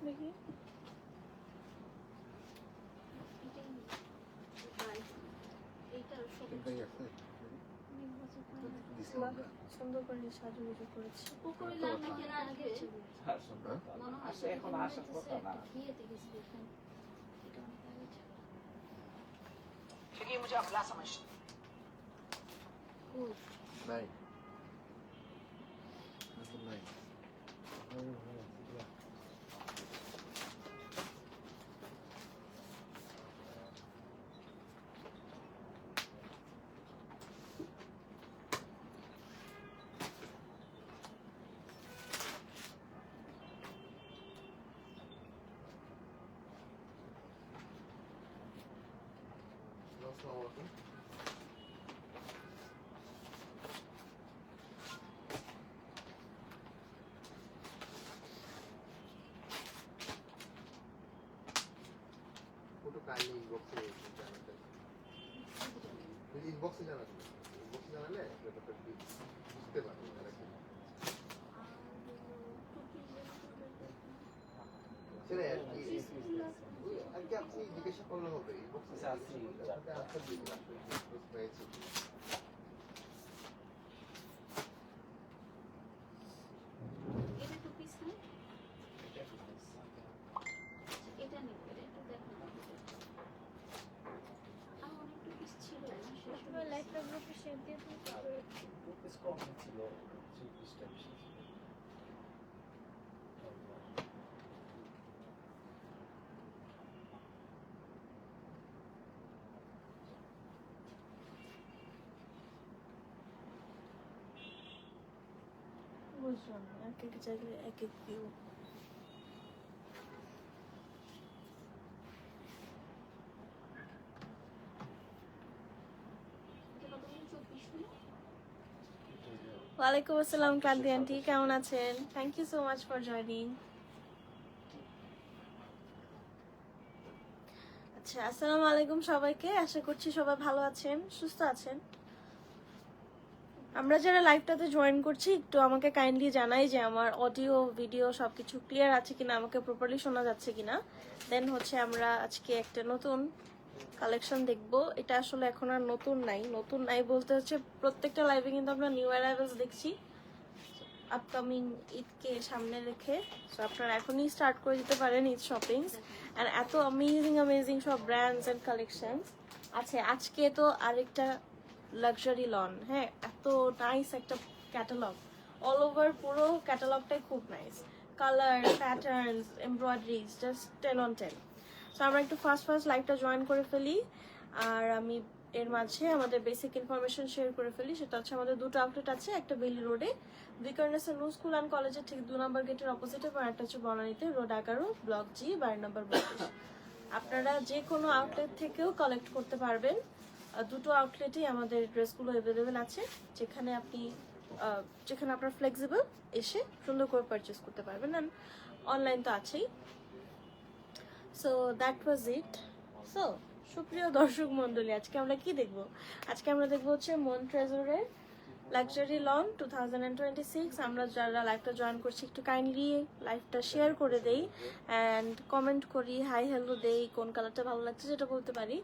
দেখি সুন্দর করে সাজুগুজু করেছি। मुझे अगला समझ नहीं फोटो काइंडली इनबॉक्स में जाना चाहिए इनबॉक्स में जाना चाहिए इनबॉक्स में जाना ले ব্যাপারটা বুঝতে পারবে তারা কি সেটা আর কি আপনি জিজ্ঞাসা করলে হবে ইনবক্সে আছে আনসার দিয়ে দিলাম পেয়েছি এটা তো পিস না এটা নেই এটা দেখো আমার অনেক পিস ছিল তোমার লাইফটা গ্রুপে শেয়ার দিয়ে দিই। পিস কম ছিল 3 পিসটা বেশি ছিল বুঝলাম না, এক এক জায়গায় এক এক ভিউ। ওয়ালাইকুম আসসালাম ক্রান্তি আন্টি, কেমন আছেন? Thank you so much for joining. আচ্ছা, আসসালামু আলাইকুম সবাইকে। আশা করছি সবাই ভালো আছেন, সুস্থ আছেন। আমরা যারা লাইভটাতে জয়েন করছি একটু আমাকে কাইন্ডলি জানাই যে আমার অডিও ভিডিও সবকিছু ক্লিয়ার আছে কিনা, আমাকে প্রপারলি শোনা যাচ্ছে কিনা। দেন হচ্ছে আমরা আজকে একটা নতুন কালেকশন দেখব। এটা আসলে এখন আর নতুন নাই বলতে হচ্ছে প্রত্যেকটা লাইভে কিন্তু আমরা নিউ অ্যারাইভালস দেখছি আপকামিং ঈদকে সামনে রেখে। সো আপনারা এখনই স্টার্ট করে দিতে পারেন ঈদ শপিংস। অ্যান্ড এত অ্যামেজিং সব ব্র্যান্ডস অ্যান্ড কালেকশনস আছে। আজকে তো আরেকটা লাক্সারি লন, হ্যাঁ, এত নাইস একটা ক্যাটালগ, অল ওভার পুরো ক্যাটালগটাই খুব nice, colour, patterns, embroideries, just 10 on 10। So আমরা একটু ফার্স্ট লাইভটা জয়েন করে ফেলি, আর আমি এর মাঝে আমাদের বেসিক ইনফরমেশন শেয়ার করে ফেলি। সেটা হচ্ছে আমাদের দুটো আউটলেট আছে, একটা বেলি রোডে বিকারনেসের নিউ স্কুল অ্যান্ড কলেজের ঠিক 2 নম্বর গেটের অপোজিটে, আর একটা হচ্ছে বনানীতে রোড 11 ব্লক জি 12 নম্বর 32। আপনারা যে কোনো আউটলেট থেকেও কালেক্ট করতে পারবেন। দুটো আউটলেটেই আমাদের ড্রেসগুলো অ্যাভেলেবেল আছে, যেখানে আপনার ফ্লেক্সিবল এসে সুন্দর করে পারচেস করতে পারবেন। অ্যান্ড অনলাইন তো আছেই। So that was it. So সুপ্রিয় দর্শক মন্ডলী, আজকে আমরা কি দেখবো? আজকে আমরা দেখবো হচ্ছে মন ট্রেজরের লাক্সারি লন 2026। আমরা যারা লাইভটা জয়েন করছি একটু কাইন্ডলি লাইভটা শেয়ার করে দেই অ্যান্ড কমেন্ট করি, হাই হ্যালো দেই, কোন কালারটা ভালো লাগছে সেটা বলতে পারি,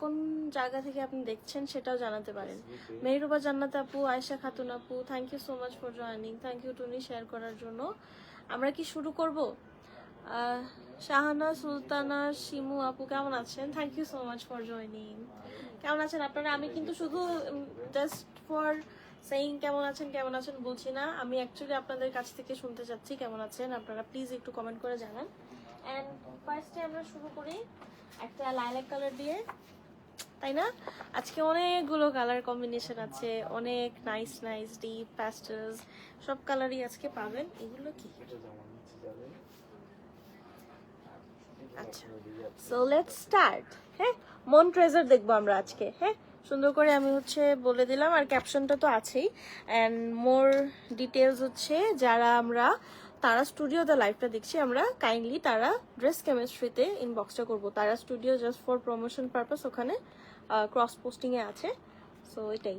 কোন জায়গা থেকে আপনি দেখছেন সেটাও জানাতে পারেন। মেহরুবা জান্নাত আপু, আয়েশা খাতুন আপু, thank you so much for joining. Thank you Tuni share করার জন্য। আমরা কি শুরু করব? শাহানা সুলতানা শিমু আপু, কেমন আছেন? Thank you so much for joining. কেমন আছেন আপনারা? আমি কিন্তু শুধু জাস্ট ফর সেইং কেমন আছেন বলছি না, আমি অ্যাকচুয়ালি আপনাদের কাছ থেকে শুনতে চাচ্ছি কেমন আছেন আপনারা। প্লিজ একটু কমেন্ট করে জানান। অ্যান্ড ফার্স্টে আমরা শুরু করি একটা লাইলাক কালার দিয়ে, তাই না? আজকে অনেকগুলো কালার কম্বিনেশন আছে, অনেক নাইস ডিপ প্যাস্টেলস, সব কালারই আজকে পাবেন। এগুলো কি? আচ্ছা, সো লেটস স্টার্ট। হ্যাঁ, মন ট্রেজার দেখবো আমরা আজকে। হ্যাঁ, সুন্দর করে আমি হচ্ছে বলে দিলাম, আর ক্যাপশনটা তো আছেই। অ্যান্ড মোর ডিটেলস হচ্ছে যারা আমরা তারা স্টুডিওতে লাইভটা দেখছি, আমরা কাইন্ডলি তারা ড্রেস কেমিস্ট্রিতে ইনবক্সটা করবো। তারা studio just for promotion purpose ওখানে ক্রস পোস্টিংয়ে আছে। সো এটাই।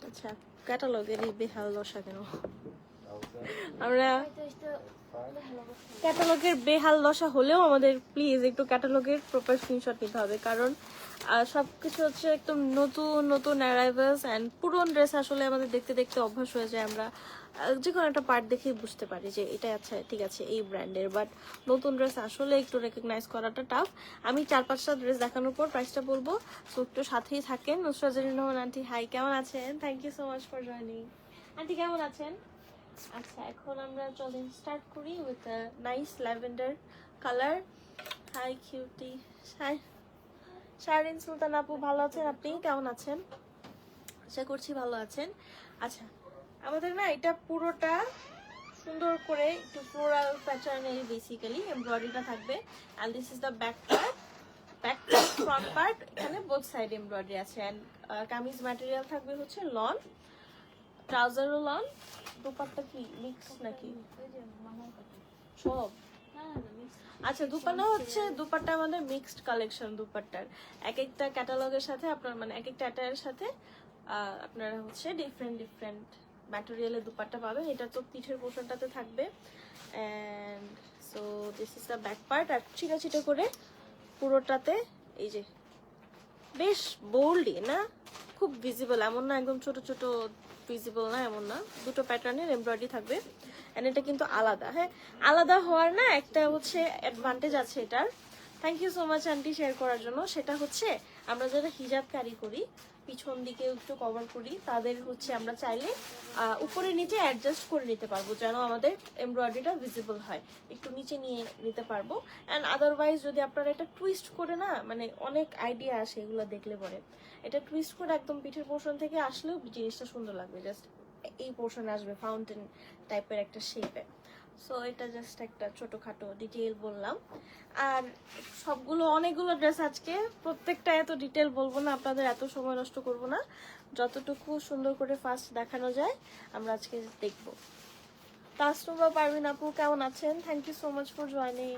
আচ্ছা, ক্যাটালগের এই বেহাল দশা কেন? আমরা ক্যাটালগের বেহাল দশা হলেও আমাদের প্লিজ একটু ক্যাটালগের প্রপার স্ক্রিনশট নিতে হবে, কারণ সবকিছু হচ্ছে একদম নতুন নতুন অ্যারাইভালস অ্যান্ড পুরনো ড্রেস আসলে আমাদের দেখতে দেখতে অভ্যাস হয়ে যায়। আমরা যে কোনো একটা পার্ট দেখেই বুঝতে পারি যে এটা আচ্ছা ঠিক আছে এই ব্র্যান্ডের, বাট নতুন ড্রেস আসলে একটু রেকগনাইজ করাটা টাফ। আমি 4-5টা ড্রেস দেখানোর পর প্রাইসটা বলবো, সো একটু সাথেই থাকেন। নুসরাত জারিন রহমান আন্টি, হাই, কেমন আছেন? Thank you so much for joining. Aunty কেমন আছেন? আচ্ছা, এখন আমরা চলেন স্টার্ট করি with a nice lavender colour. Hi cutie, hi Shahrin Sultan আপু, ভালো আছেন? আপনি কেমন আছেন? আশা করছি ভালো আছেন। আচ্ছা, আমাদের না এটা পুরোটা সুন্দর করে একটু ফ্লোরাল প্যাটার্নের বেসিক্যালি এমব্রয়ডারিটা থাকবে। And this is the back part, back part, front part, এখানে বোথ সাইড এমব্রয়ডারি আছে। অ্যান্ড কামিজ ম্যাটেরিয়াল থাকবে হচ্ছে লন, ট্রাউজারও লন। দুপাট্টা কি মিক্স নাকি সব? আচ্ছা, দুপাট্টা হচ্ছে দুপাট্টা আমাদের মিক্সড কালেকশন। দুপাট্টার এক একটা ক্যাটালগের সাথে আপনার মানে এক একটা অ্যাটায়ারের সাথে আপনারা হচ্ছে ডিফারেন্ট ডিফারেন্ট ম্যাটেরিয়ালের দুপাট্টা পাবেন। এটা তো পিঠের পোর্শনটাতে থাকবে। And so this is the back part. আর ছিটা ছিটা করে পুরোটাতে এই যে বেশ বোল্ডি না, খুব ভিজিবল, এমন না একদম ছোট ছোট ভিজিবল না, এমন না। দুটো প্যাটার্নের এমব্রয়ডারি থাকবে। এন্ড এটা কিন্তু আলাদা, হ্যাঁ আলাদা হওয়ার না একটা হচ্ছে অ্যাডভান্টেজ আছে এটার। Thank you so much aunty share করার জন্য। সেটা হচ্ছে আমরা যারা হিজাব ক্যারি করি, পিছন দিকে একটু কভার করি, তাদের হচ্ছে আমরা চাইলে উপরে নিচে অ্যাডজাস্ট করে নিতে পারবো যেন আমাদের এমব্রয়ডারিটা ভিজিবল হয়, একটু নিচে নিয়ে নিতে পারবো। অ্যান্ড আদারওয়াইজ যদি আপনারা এটা টুইস্ট করে না, মানে অনেক আইডিয়া আসে এগুলো দেখলে পরে, এটা টুইস্ট করে একদম পিঠের পোর্শন থেকে আসলেও জিনিসটা সুন্দর লাগবে। জাস্ট এই পোর্শনে আসবে ফাউন্টেন টাইপের একটা শেপে। সো এটা জাস্ট একটা ছোটখাটো ডিটেইল বললাম। আর সবগুলো অনেকগুলো ড্রেস আজকে, প্রত্যেকটা এত ডিটেল বলবো না, আপনাদের এত সময় নষ্ট করব না। যতটুকু সুন্দর করে ফার্স্ট দেখানো যায় আমরা আজকে দেখব। তাসনুবা পারভিন আপু কেমন আছেন? Thank you so much for joining.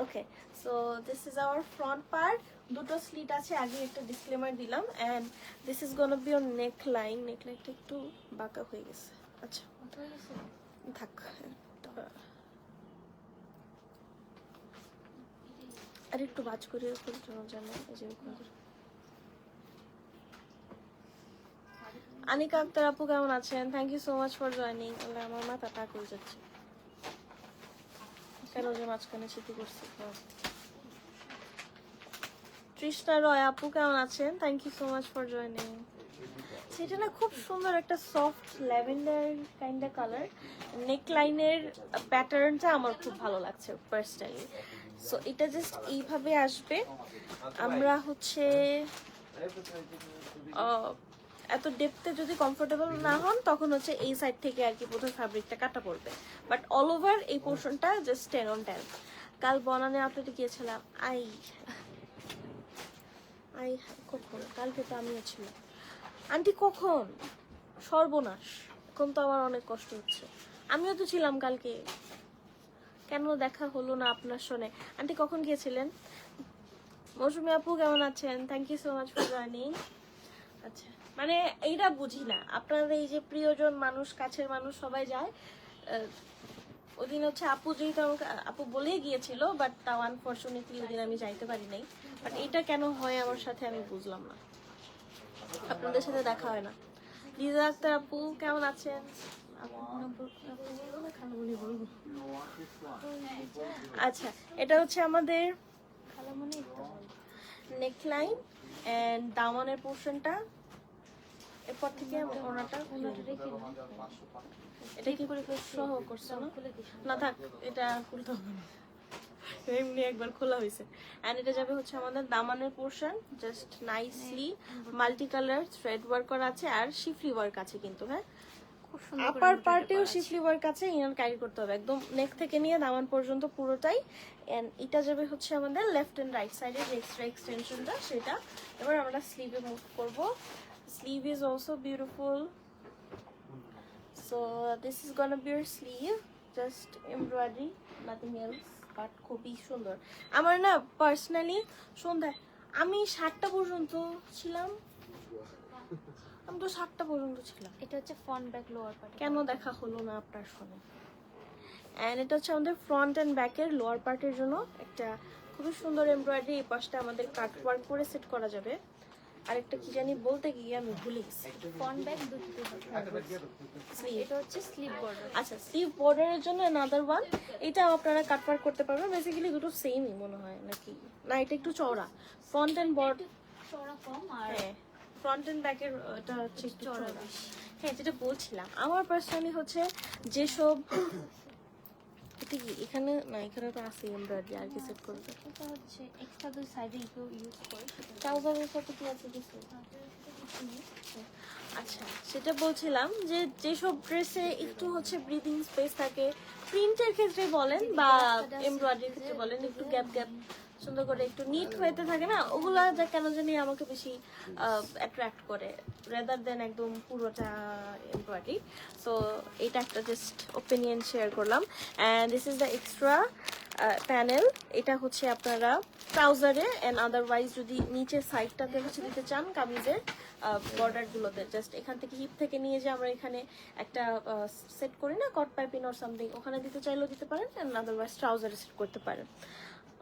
Okay, so this is our front part. দুটো স্লিট আছে, আগে একটা ডিসক্লেমার দিলাম। And this is gonna be on neck line. Neck লাইনটা একটু বাঁকা হয়ে গেছে। আচ্ছা থাক, আর একটু বাজ করে জানো। আনিকা আক্তার আপু কেমন আছেন? Thank you so much for joining. আমার মাথা টাক হয়ে যাচ্ছে কেন যে মাঝখানে স্মৃতি করছি। তৃষ্ণা রয় আপু কেমন আছেন? Thank you so much for joining. সেটা না খুব সুন্দর একটা soft lavender kind of colour. Neck লাইনের প্যাটার্নটা আমার খুব ভালো লাগছে পার্সোনালি। সো এটা জাস্ট এইভাবে আসবে। আমরা হচ্ছে এত ডেপথে যদি কমফোর্টেবল না হন তখন হচ্ছে এই সাইড থেকে আর কি বোধহয় ফ্যাব্রিকটা কাটা পড়বে, বাট অল ওভার এই পোর্শনটা জাস্ট 10 on 10। কাল বনানে আপডেটে গিয়েছিলাম। আই কখন? কালকে তো আমিও ছিলাম আন্টি। কখন? সর্বনাশ, এখন তো আমার অনেক কষ্ট হচ্ছে। আমিও তো ছিলাম কালকে, কেন দেখা হলো না আপনার সঙ্গে? আন্টি কখন গিয়েছিলেন? মৌসুমী আপু কেমন আছেন? Thank you so much for joining. আচ্ছা, মানে এইটা বুঝি না, আপনাদের এই যে প্রিয়জন মানুষ, কাছের মানুষ সবাই যায়। ওই দিন হচ্ছে আপু যেহেতু আমাকে আপু বলেই গিয়েছিল, বাট তাও আনফর্চুনেটলি ওই দিন আমি যাইতে পারি নাই। বাট এটা কেন হয় আমার সাথে আমি বুঝলাম না, আপনাদের সাথে দেখা হয় না। লিজা আক্তার আপু কেমন আছেন? আচ্ছা, এটা হচ্ছে আমাদের নেকলাইন এন্ড দামানের পোর্শনটা। এরপর থেকে ওনাটা রেখে এটা কি করে সহ করছো না? থাক, এটা খুলতে হবে না, এমনি একবার খোলা হয়েছে। এন্ড এটা যাবে হচ্ছে আমাদের দামানের portion. Just nicely multi colour thread work করা আছে আর শিফলি ওয়ার্ক আছে কিন্তু। হ্যাঁ, আপার পার্টেও শিফলি ওয়ার্ক আছে। ইনার ক্যারি করতে হবে একদম নেক থেকে নিয়ে দামান পর্যন্ত পুরোটাই। এন্ড এটা যাবে হচ্ছে আমাদের লেফট এন্ড রাইট সাইডের যে এক্সট্রা এক্সটেনশনটা সেটা। এবার আমরা স্লিভে মুভ করব। Sleeve is also beautiful. So this is gonna B your sleeve, just embroidery, nothing else, but খুবই সুন্দর। আমার না পার্সোনালি সন্ধ্যায় আমি 7টা পর্যন্ত ছিলাম। আমি তো 7টা পর্যন্ত ছিলাম। এটা হচ্ছে ফ্রন্ট ব্যাক লোয়ার পার্ট। কেন দেখা হলো না আপনার সঙ্গে? অ্যান্ড এটা হচ্ছে আমাদের ফ্রন্ট অ্যান্ড ব্যাকের লোয়ার পার্টের জন্য একটা খুবই সুন্দর এমব্রয়ডারি। এই পাশটা আমাদের কাট ওয়ার্ক করে সেট করা যাবে। আরেকটা কি জানি বলতে গিয়ে আমি ভুলে গেছি। ফ্রন্ট ব্যাক দুটোতে হবে। এটা হচ্ছে স্লিপ বর্ডার। আচ্ছা, স্লিভ বর্ডারের জন্য অ্যানাদার ওয়ান। এটা আপনারা কাট ওয়ার্ক করতে পারবেন। বেসিক্যালি দুটো সেমই মনে হয় নাকি, না এটা একটু চওড়া। ফ্রন্ট অ্যান্ড বর্ড, চওড়া কম আর হ্যাঁ ফ্রন্ট অ্যান্ড ব্যাকের এটা হচ্ছে একটু চওড়া চওড়া। বেশি। হ্যাঁ, যেটা বলছিলাম আমার পার্সোনালি হচ্ছে যেসব এটা কি এখানে না, এখানে তো আছে এমব্রয়ডারি, আর কি সেট করবে। এটা হচ্ছে এক্সট্রা দুই সাইডে একটু ইউজ করে সেটা ট্রাউজারের সাথে কি আছে কিছু? কিছু নেই। আচ্ছা, সেটা বলছিলাম যে যেসব ড্রেসে একটু হচ্ছে ব্রিদিং স্পেস থাকে, প্রিন্টের ক্ষেত্রে বলেন বা এমব্রয়ডারির ক্ষেত্রে বলেন, একটু গ্যাপ গ্যাপ সুন্দর করে একটু নিট হইতে থাকে না, ওগুলা যা কেন জানি আমাকে বেশি অ্যাট্রাক্ট করে রেদার দেন একদম পুরোটা এমব্রয়ডারি। সো এটা একটা জাস্ট ওপিনিয়ন শেয়ার করলাম। And this is the extra panel. এটা হচ্ছে আপনারা ট্রাউজারে অ্যান্ড আদারওয়াইজ যদি নিচের সাইডটাতে হচ্ছে দিতে চান কামিজের বর্ডারগুলোতে, জাস্ট এখান থেকে হিপ থেকে নিয়ে যে আমরা এখানে একটা সেট করি না কট পাইপিং অর সামথিং, ওখানে দিতে চাইলেও দিতে পারেন অ্যান্ড আদারওয়াইজ ট্রাউজারে সেট করতে পারেন।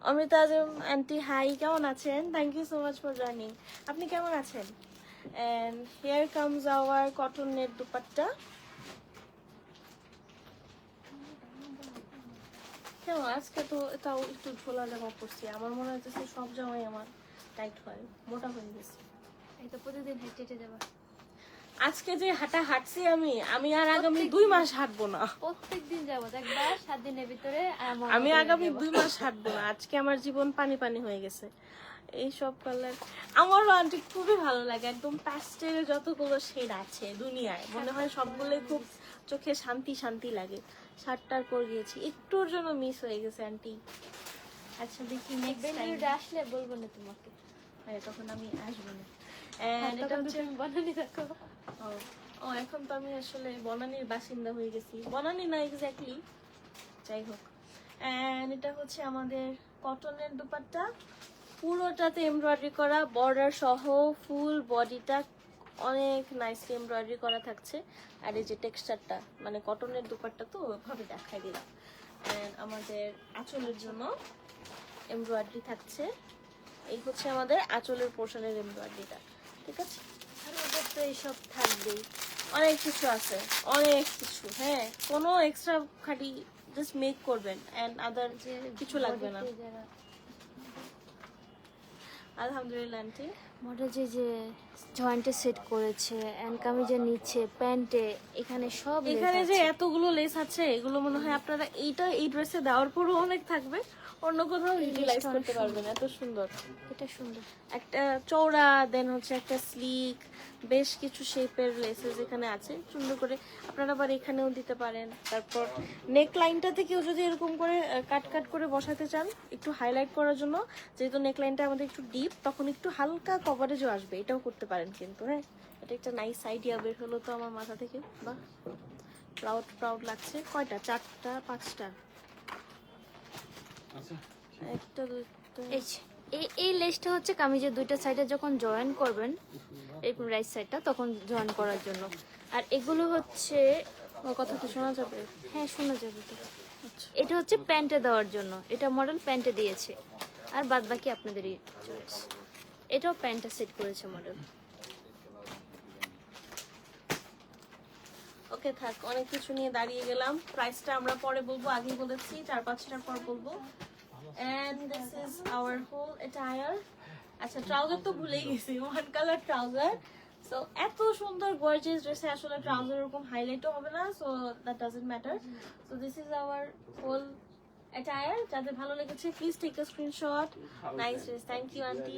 অমৃতা আজম আন্টি, হাই, কেমন আছেন? Thank you so much for joining. আপনি কেমন আছেন? And here comes our cotton net dupatta. কেন আজকে তো এটাও একটু ঝোলা জামা পরছি, আমার মনে হচ্ছে সব জামাই আমার টাইট হয়, মোটা হয়ে গেছে। এই তো প্রতিদিন হেঁটে হেঁটে যাবা। আজকে যে হাঁটা হাঁটছি আমি আর আগামী 2 মাস হাঁটবো না। প্রত্যেকদিন যাবো একবার 7 দিনের ভিতরে আমি আগামী 2 মাস হাঁটবো না। আজকে আমার জীবন পানি পানি হয়ে গেছে। এই সব কালার আমারও আন্টি খুবই ভালো লাগে। একদম প্যাস্টেল যতগুলো শেড আছে দুনিয়ায়, মনে হয় সবগুলোই খুব চোখে শান্তি শান্তি লাগে। শার্টটার পর গিয়েছি, একটুর জন্য মিস হয়ে গেছে আন্টি। আচ্ছা দেখি নেক্সট টাইম বেলিউডে আসলে বলবো না তোমাকে। হ্যাঁ, তখন আমি আসবো না। And এটা হচ্ছে বানানি দেখো। ও এখন তো আমি আসলে বনানীর বাসিন্দা হয়ে গেছি। বনানী না এক্স্যাক্টলি, যাই হোক। অ্যান্ড এটা হচ্ছে আমাদের কটনের দুপাট্টা, পুরোটাতে এমব্রয়ডারি করা, বর্ডার সহ ফুল বডিটা অনেক নাইসলি এমব্রয়ডারি করা থাকছে। আর এই যে টেক্সচারটা, মানে কটনের দুপাট্টা তো ওভাবে দেখাই দিলাম। অ্যান্ড আমাদের আঁচলের জন্য এমব্রয়ডারি থাকছে। এই হচ্ছে আমাদের আঁচলের পোর্শনের এমব্রয়ডারিটা, ঠিক আছে? আর ওদের তো এইসব থাকবেই। অনেক কিছু আছে, অনেক কিছু। হ্যাঁ, কোনো এক্সট্রা খাটি জাস্ট মেক করবেন এন্ড আদার যে কিছু লাগবে না। বডিতে যারা আলহামদুলিল্লাহ আন্টি। মডেল যে জয়েন্টে সেট করেছে এন্ড কামিজের নিচে প্যান্টে এখানে সব lace এখানে যে আছে। এতগুলো লেস আছে, এগুলো মনে হয় আপনারা এইটা এই ড্রেসে দেওয়ার পরও অনেক থাকবে, অন্য কোথাও ইউটিলাইজ করতে পারবেন। এত সুন্দর এটা সুন্দর। একটা চওড়া, দেন হচ্ছে একটা স্লিক, বেশ কিছু শেপের লেসেস এখানে আছে সুন্দর করে। আপনারা আবার এখানেও দিতে পারেন। তারপর নেক লাইনটা থেকেও যদি এরকম করে কাট কাট করে বসাতে চান একটু হাইলাইট করার জন্য, যেহেতু নেক লাইনটা আমাদের একটু ডিপ, তখন একটু হালকা কভারেজও আসবে, এটাও করতে পারেন কিন্তু। হ্যাঁ, এটা একটা নাইস আইডিয়া বের হলো তো আমার মাথা থেকে। বাহ, প্রাউড প্রাউড লাগছে। কয়টা? 4টা 5টা, একটা দুইটা। এই যে, এই লেসটা হচ্ছে কামিজের দুইটা সাইডে যখন জয়েন করবেন এরকম রাইট সাইডটা, তখন জয়েন করার জন্য। আর এগুলো হচ্ছে ও কথা কি শোনা যাবে? হ্যাঁ শোনা যাবে তো। আচ্ছা, এটা হচ্ছে প্যান্টে দেওয়ার জন্য, এটা মডেল প্যান্টে দিয়েছে, আর বাদ বাকি আপনাদেরই চয়েস। এটাও প্যান্টটা সেট করেছে মডেল। ওকে থাক, অনেক কিছু নিয়ে দাঁড়িয়ে গেলাম। প্রাইসটা আমরা পরে বলবো, আগেই বলেছি 4-5টার পর বলবো। And this is our whole attire. আচ্ছা, ট্রাউজার তো ভুলেই গেছি, ওয়ান কালার ট্রাউজার। সো এত সুন্দর গর্জিয়াস ড্রেসে আসলে ট্রাউজার এরকম হাইলাইটও হবে না, so that doesn't matter. So this is our whole attire. যাদের ভালো লেগেছে please take a screenshot. Nice dress, thank you aunty.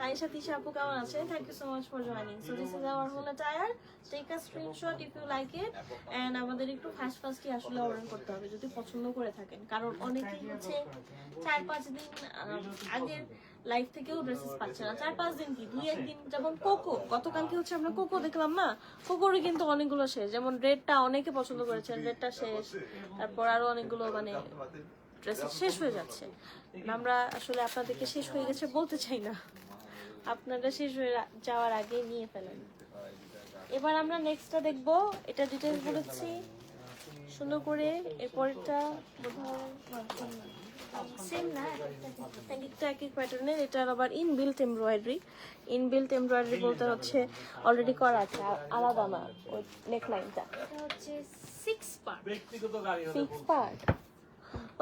Taisha Tisha আপু কেমন আছেন? Thank you so much for joining. So this is our whole attire. Take a screenshot if you like it. And আমাদের একটু ফাস্টই আসলে order করতে হবে যদি পছন্দ করে থাকেন, কারণ অনেকেই হচ্ছে 4-5 দিন আগের লাইফ থেকেও ড্রেসেস পাচ্ছে না। 4-5 দিন কি 2-1 দিন। যেমন কোকো, গতকালকে হচ্ছে আমরা কোকো দেখলাম না, কোকোরই কিন্তু অনেকগুলো শেষ। যেমন রেডটা অনেকে পছন্দ করেছেন, রেডটা শেষ। তারপর আরো অনেকগুলো মানে ড্রেস শেষ হয়ে যাচ্ছে। আমরা আসলে আপনাদেরকে শেষ হয়ে গেছে বলতে চাই না, আপনারা শেষ হয়ে যাওয়ার আগে নিয়ে ফেলেন। এবার আমরা নেক্সটটা দেখবো। এটা ডিটেইলস বলেছি সুন্দর করে এরপরটা বোধহয় সেম না এক একটা এক এক প্যাটার্নের। এটার আবার ইনবিল্ট এমব্রয়ডারি। ইনবিল্ট এমব্রয়ডারি বলতে হচ্ছে অলরেডি করা আছে, আলাদা না ওই নেকলাইনটা। এটা হচ্ছে 6 পার্ট। ব্যক্তিগত গাড়ি হলে 6 part.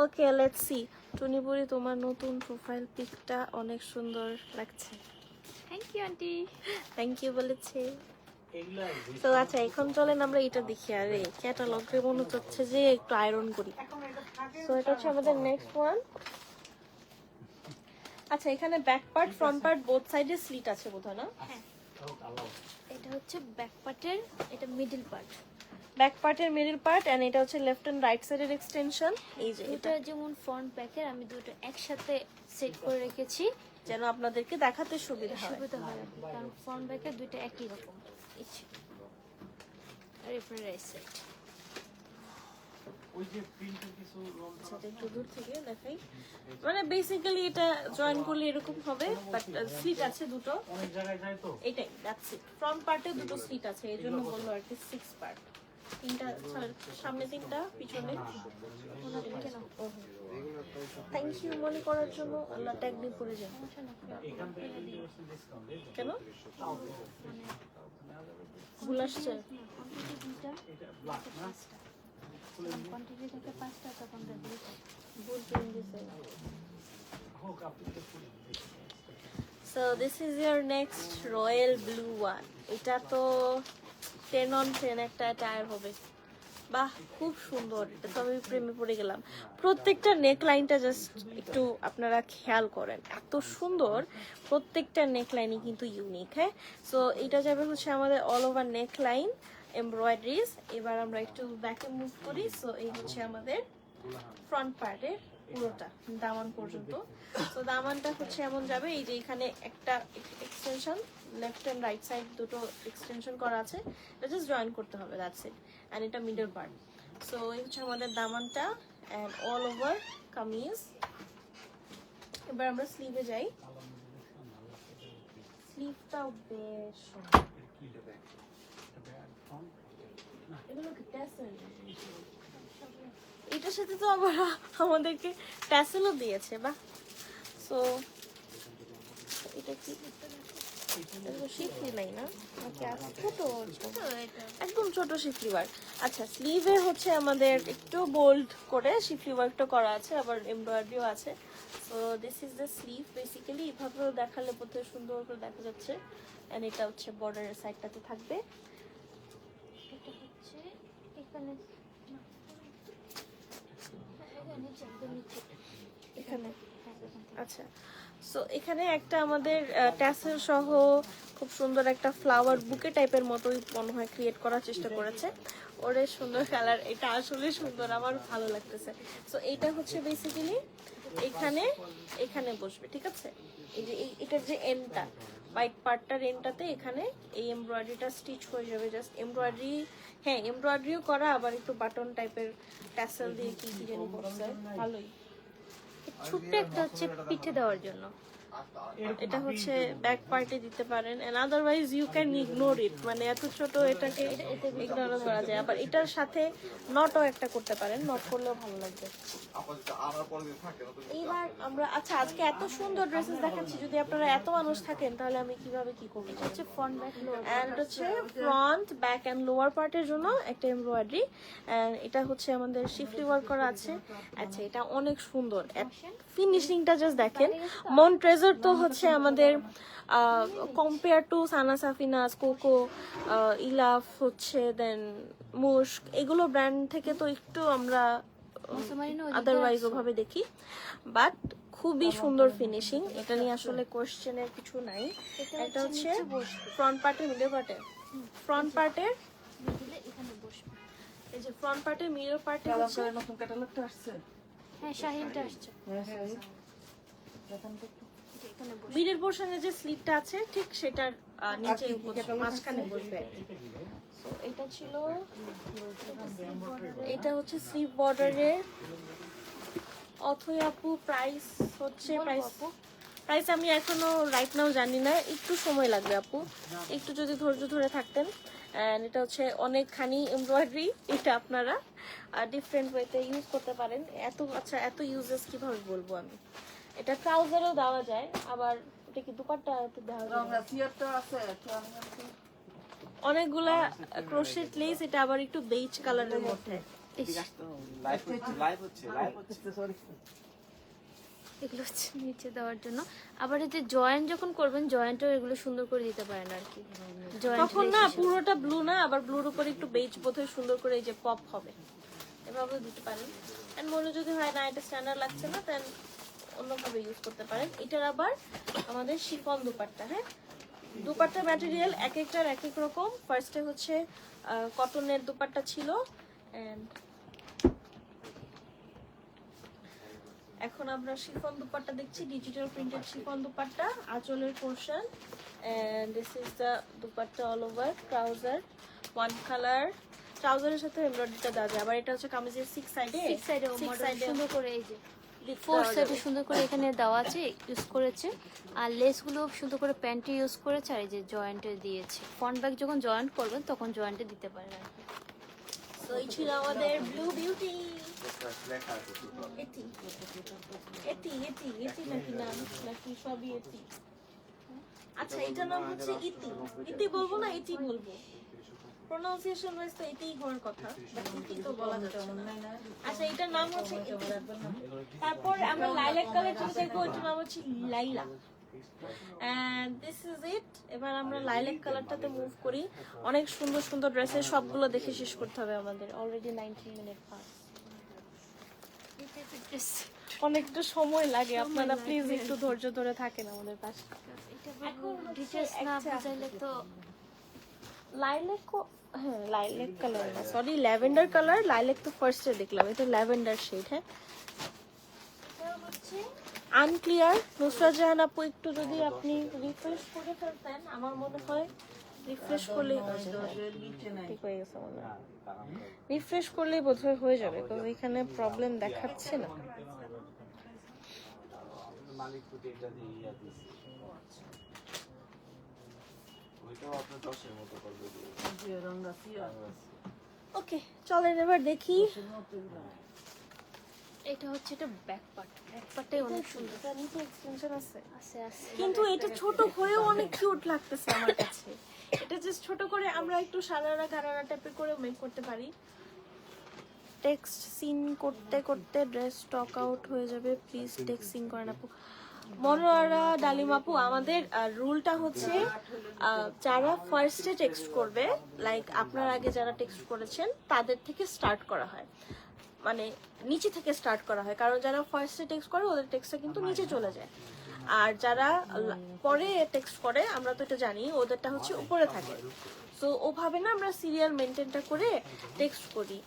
Okay, let's see. Tunipuri, তোমার নতুন প্রোফাইল পিকটা অনেক সুন্দর লাগছে। Thank you aunty. Thank you বলেছে। এগুলা তো আচ্ছা, এখন চলেন আমরা এটা দেখি। আরে ক্যাটালগে মনে হচ্ছে যে একটু আয়রন করি। তো এটা হচ্ছে আমাদের নেক্সট ওয়ান। আচ্ছা, এখানে back part front part both সাইডে স্লিট আছে বোধহয় না? এটা হচ্ছে ব্যাক পার্টের, এটা মিডল পার্ট। ব্যাক পার্টের মিডল পার্ট এন্ড এটা হচ্ছে লেফট এন্ড রাইট সাইডের এক্সটেনশন। এই যে এটা এটা যেমন ফ্রন্ট ব্যাকের আমি দুটো একসাথে সেট করে রেখেছি, যেন আপনাদেরকে দেখাতে সুবিধা হয়। সুবিধা হয় আর কি, কারণ ফ্রন্ট ব্যাকের দুইটা একই রকম। এই যে। আর এরপরে রাইট সাইড। ওই যে প্রিন্টের কিছু রং আচ্ছা, এটা একটু দূর থেকে দেখাই। মানে বেসিক্যালি এটা জয়েন করলে এরকম হবে, বাট স্লিট আছে দুটো। অনেক জায়গায় যায় তো। এটাই, দ্যাটস ইট। ফ্রন্ট পার্টে দুটো স্লিট আছে, এই জন্য বললো আর কি 6 পার্ট। তিনটা সামনে, তিনটা পিছনে। থ্যাংক ইউ মনে করার জন্য। আল্লাহ ট্যাগ দিয়ে পড়ে যান। এখান থেকে 20% ডিসকাউন্ট দেয় তো। কেন ভুল আসছে? এটা ব্ল্যাক না? কোয়ান্টিটি থেকে 5টা তখন দেবো। ভুল পেন দিছে। হোক, আপনি তো ফুল So this is your next royal blue one. এটা তো 10 on 10 একটা টায়ার হবে। বাহ, খুব সুন্দর। এটা তো আমি প্রেমে পড়ে গেলাম। প্রত্যেকটা নেক লাইনটা জাস্ট একটু আপনারা খেয়াল করেন, এত সুন্দর। প্রত্যেকটা নেক লাইনই কিন্তু ইউনিক। হ্যাঁ, সো এটা যাবে হচ্ছে আমাদের অল ওভার নেক লাইন এমব্রয়ডারিজ। এবার আমরা একটু ব্যাকে মুভ করি। সো এই হচ্ছে আমাদের ফ্রন্ট পার্টের পুরোটা দামান পর্যন্ত। তো দামানটা হচ্ছে এমন যাবে, এই যে এখানে একটা extension, left and right side দুটো এক্সটেনশন করা আছে, এটা জাস্ট জয়েন করতে হবে, দ্যাটস ইট। এন্ড এটা মিডল পার্ট। সো এই হচ্ছে আমাদের দামানটা এন্ড অল ওভার কামিজ। এবার আমরা স্লিভে যাই। স্লিভটাও বেশ সুন্দর। এগুলো কি ট্যাসেল? এটার সাথে তো আবার আমাদেরকে ট্যাসেলও দিয়েছে। বাহ। সো এটা কি শিফলি নাই না, নাকি ছোট? একদম ছোট শিফলি ওয়ার্ক। আচ্ছা, স্লিভে হচ্ছে আমাদের একটু বোল্ড করে শিফলি ওয়ার্কটা করা আছে, আবার এমব্রয়ডারিও আছে। So this is the sleeve. Basically এভাবেও দেখালে বোধহয় সুন্দর করে দেখা যাচ্ছে। এন্ড এটা হচ্ছে বর্ডারের সাইডটাতে থাকবে। এটা হচ্ছে এখানে এখানে আচ্ছা, সো এখানে একটা আমাদের ট্যাসেল সহ খুব সুন্দর একটা ফ্লাওয়ার বুকে টাইপের মতোই মনে হয় ক্রিয়েট করার চেষ্টা করেছে। ওরে সুন্দর কালার, এটা আসলে সুন্দর, আমার ভালো লাগতেছে। সো এইটা হচ্ছে বেসিক্যালি এখানে এখানে বসবে, ঠিক আছে? এই যে এটার যে এন্ডটা, হোয়াইট পার্টটার এন্ডটাতে এখানে এই এমব্রয়ডারিটা স্টিচ হয়ে যাবে। জাস্ট এমব্রয়ডারি, হ্যাঁ এমব্রয়ডারিও করা, আবার একটু বাটন টাইপের ট্যাসেল দিয়ে কি কি জানি করছে, ভালোই। ছোট্ট একটা হচ্ছে পিঠে দেওয়ার জন্য। এটা হচ্ছে ব্যাক পার্টে দিতে পারেন, and otherwise you can ignore it. মানে এত ছোট এটাকে ইগনোর করা যায়। আবার এটার সাথে নটও একটা করতে পারেন, নট করলেও ভালো লাগবে। এইবার আমরা আচ্ছা, আজকে এত সুন্দর ড্রেসেস দেখাচ্ছি, যদি আপনারা এত মানুষ থাকেন তাহলে আমি কিভাবে কি করবো? হচ্ছে ফ্রন্ট ব্যাক লোয়ার এন্ড হচ্ছে ফ্রন্ট ব্যাক এন্ড লোয়ার পার্টের জন্য একটা এমব্রয়ডারি। এন্ড এটা হচ্ছে আমাদের শিফলি ওয়ার্ক করা আছে। আচ্ছা, এটা অনেক সুন্দর। ফিনিশিংটা জাস্ট দেখেন। মন্ট্রেজার তো হচ্ছে আমাদের compare to Sana Safinaz, Coco, Elaf হচ্ছে, দেন মুস্ক, এগুলো ব্র্যান্ড থেকে তো একটু আমরা আদারওয়াইজ ওভাবে দেখি, বাট খুবই সুন্দর ফিনিশিং। এটা নিয়ে আসলে কোশ্চেনের কিছু নাই। এটা হচ্ছে ফ্রন্ট পার্টের মিডল পার্টে, ফ্রন্ট পার্টের এখানে বসবে। এই যে ফ্রন্ট পার্টের মিডল পার্টে হচ্ছে নতুন ক্যাটালগটা আসছে। হ্যাঁ, শাহিনটা আসছে। মিডল পোর্শনে যে স্লিপটা আছে ঠিক সেটার নিচে মাঝখানে বসবে। So, এটা ছিল, এটা হচ্ছে স্লিভ বর্ডারের। অথই আপু প্রাইস হচ্ছে, প্রাইস আমি এখনো রাইট নাও জানি না, একটু সময় লাগবে আপু, একটু যদি ধৈর্য ধরে থাকতেন। অ্যান্ড এটা হচ্ছে অনেকখানি এমব্রয়ডারি। এটা আপনারা ডিফারেন্ট ওয়েতে ইউজ করতে পারেন। এত ইউজেস কিভাবে বলবো আমি। এটা ট্রাউজারও দেওয়া যায়, আবার এটা কি দুপাট্টা দেওয়া যায়। অনেকগুলা ক্রোশেট লেস, এটা আবার একটু বেজ কালারের মধ্যে। এগুলো হচ্ছে নিচে দেওয়ার জন্য। আবার এই যে জয়েন্ট যখন করবেন, জয়েন্টও এগুলো সুন্দর করে দিতে পারেন আর কি। তখন না পুরোটা ব্লু না, আবার ব্লুর উপরে একটু বেজ বোধহয় সুন্দর করে এই যে পপ হবে, এভাবে দিতে পারেন। এন্ড মনে যদি হয় না এটা স্ট্যান্ডার্ড লাগছে না, দেন অন্যভাবে ইউজ করতে পারেন। এটার আবার আমাদের শিফন দুপাট্টা। হ্যাঁ, দুপাট্টা ম্যাটেরিয়াল এক একটার এক এক রকম। ফার্স্টে হচ্ছে কটনের দুপাট্টা ছিল, এন্ড এখন আমরা শিফন দুপাট্টা দেখছি, ডিজিটাল প্রিন্টেড শিফন দুপাট্টা, আঁচলের portion, and this is the dupatta all over. Trouser one colour, ট্রাউজারের সাথে এমব্রয়ডারিটা দেওয়া যায়। আবার এটা হচ্ছে কামিজের সিক্স সাইডে সুন্দর করে এই যে ফোর সাইডে সুন্দর করে এখানে দেওয়া আছে, ইউজ করেছে। আর লেসগুলো সুন্দর করে প্যান্টে ইউজ করেছে, আর এই যে জয়েন্টে দিয়েছে। ফ্রন্ট ব্যাক যখন জয়েন্ট করবেন তখন জয়েন্টে দিতে পারেন আর কি। তো এই ছিল আমাদের ব্লু বিউটি। এটি এটি এটি এটি নাকি নাম, নাকি সবই এটি? আচ্ছা, এটার নাম হচ্ছে ইতি। ইতি বলবো না এটি বলবো? প্রোনাউন্সিয়েশন ওয়াইজ তো এটাই হওয়ার কথা, বাট ইতি তো বলা যাচ্ছে না। আচ্ছা, এটার নাম হচ্ছে ইতি। তারপর আমরা লাইলাক কালার যেটা দেখবো, এটার নাম হচ্ছে লাইলা। And this is it. এবার আমরা লাইলাক কালারটাতে মুভ করি। অনেক সুন্দর সুন্দর ড্রেসের সবগুলো দেখে শেষ করতে হবে আমাদের। অলরেডি 19 মিনিট পাস, অনেকটা সময় লাগে। আপনারা প্লিজ একটু ধৈর্য ধরে থাকেন আমাদের পাশে। এখন ডিটেইলস না বুঝাইলে তো লাইলাক, হ্যাঁ লাইলাক কালার না, সরি ল্যাভেন্ডার কালার। লাইলাক তো ফার্স্টে দেখলাম, এটা ল্যাভেন্ডার শেড। হ্যাঁ, এটা হচ্ছে আনক্লিয়ার। নুসরাত জাহান আপু একটু যদি আপনি রিফ্রেশ করে ফেলতেন, আমার মনে হয় রিফ্রেশ করলেই ঠিক হয়ে গেছে মনে হয়। রিফ্রেশ করলেই বোধহয় হয়ে যাবে, কারণ এখানে প্রবলেম দেখাচ্ছে না। মালিক ফুটে এটা দিয়ে ইয়া দিছি। ওইটাও আপনার 10-এর মতো করবে দিয়ে। ওকে, চলেন এবার দেখি। এটা হচ্ছে এটা ব্যাক পার্টটাই অনেক সুন্দর। এটা নিচে এক্সটেনশন আছে, আছে কিন্তু এটা ছোট হয়েও অনেক কিউট লাগতেছে আমার কাছে। এটা জাস্ট ছোট করে আমরা একটু সারারা ঘাড়ারা টাইপের করে মেক করতে পারি। টেক্সট সিন করতে করতে ড্রেস স্টক আউট হয়ে যাবে, প্লিজ টেক্সট সিন করেন আপু। মনোয়ারা ডালিম আপু, আমাদের রুলটা হচ্ছে যারা ফার্স্টে টেক্সট করবে, লাইক আপনার আগে যারা টেক্সট করেছেন তাদের থেকে স্টার্ট করা হয়, মানে নিচে থেকে স্টার্ট করা হয়। কারণ যারা ফার্স্টে টেক্সট করে ওদের টেক্সটটা কিন্তু নিচে চলে যায়, আর যারা পরে টেক্সট করে আমরা তো এটা জানি ওদেরটা হচ্ছে উপরে থাকে। সো ওভাবে না আমরা সিরিয়াল মেনটেনটা করে টেক্সট করি,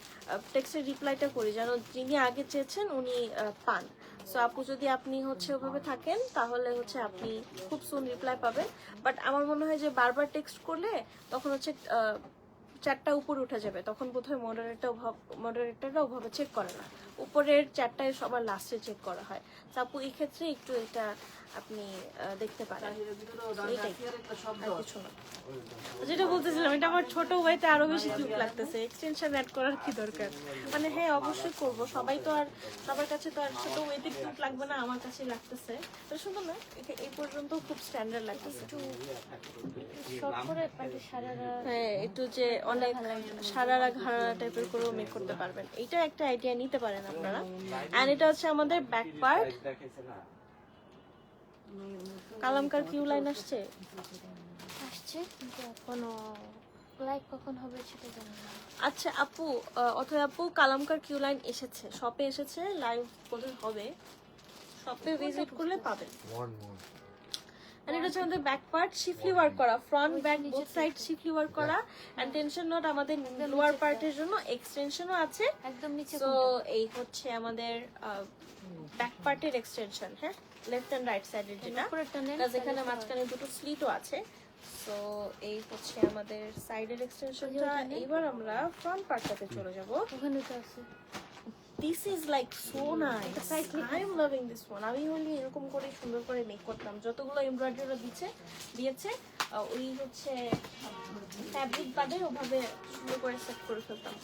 টেক্সটের রিপ্লাইটা করি, যেন যিনি আগে চেয়েছেন উনি পান। সো আপু যদি আপনি হচ্ছে ওভাবে থাকেন তাহলে হচ্ছে আপনি খুব সুন রিপ্লাই পাবেন। বাট আমার মনে হয় যে বারবার টেক্সট করলে তখন হচ্ছে চারটা উপরে উঠে যাবে, তখন বোধহয় মডারেটররা ওভাবে চেক করে না, উপরের চারটায় সবার লাস্টে চেক করা হয়। তো আপু এই ক্ষেত্রে একটু এটা আপনি দেখতে পারেন, এইটাই আর কিছু না। যেটা বলতেছিলাম, এটা আমার ছোট ওয়েতে আরো বেশি কিউট লাগতেছে। এক্সটেনশন অ্যাড করার কি দরকার? মানে হ্যাঁ অবশ্যই করব, সবাই তো আর সবার কাছে তো আর ছোট ওয়েতে কিউট লাগবে না, আমার কাছে লাগতেছে। তো শুনুন না, এই পর্যন্ত খুব স্ট্যান্ডার্ড লাগতেছে। শর্ট করে পাটে সারারা হ্যাঁ, একটু যে অনেক সারারা ঘাড়া টাইপের করেও মেক করতে পারবেন, এইটা একটা আইডিয়া নিতে পারেন আপনারা। এন্ড এটা হচ্ছে আমাদের ব্যাক পার্ট। দেখাইছে না কালামকার কিউ লাইন আসছে, কিন্তু এখনো লাইক কখন হবে সেটা জানি না। আচ্ছা আপু, অথবা আপু কালামকার কিউ লাইন এসেছে, শপে এসেছে, লাইভ বোধহয় হবে, শপে ভিজিট করলে পাবেন। এন্ড এটা হচ্ছে আমাদের ব্যাক পার্ট, শিফলি ওয়ার্ক করা, front back both side শিফলি work করা। এন্ড টেনশন নট, আমাদের লোয়ার পার্টের জন্য এক্সটেনশনও আছে একদম নিচে তো এই হচ্ছে আমাদের ব্যাক পার্টের এক্সটেনশন। হ্যাঁ, লেফট এন্ড রাইট সাইডের যেটা, প্লাস এখানে মাঝখানে দুটো স্লিটও আছে। সো এই হচ্ছে আমাদের সাইডের এক্সটেনশনটা। এবার আমরা ফ্রন্ট পার্টটাতে চলে যাব। ওখানে তো আছে। This is like so nice, I am loving this one. আমি হলে এরকম করে সুন্দর করে মেক করতাম, যতগুলো এমব্রয়ডারি দিয়েছে ওই হচ্ছে ফ্যাব্রিক বাদে ওভাবে সুন্দর করে সেট করে ফেলতাম,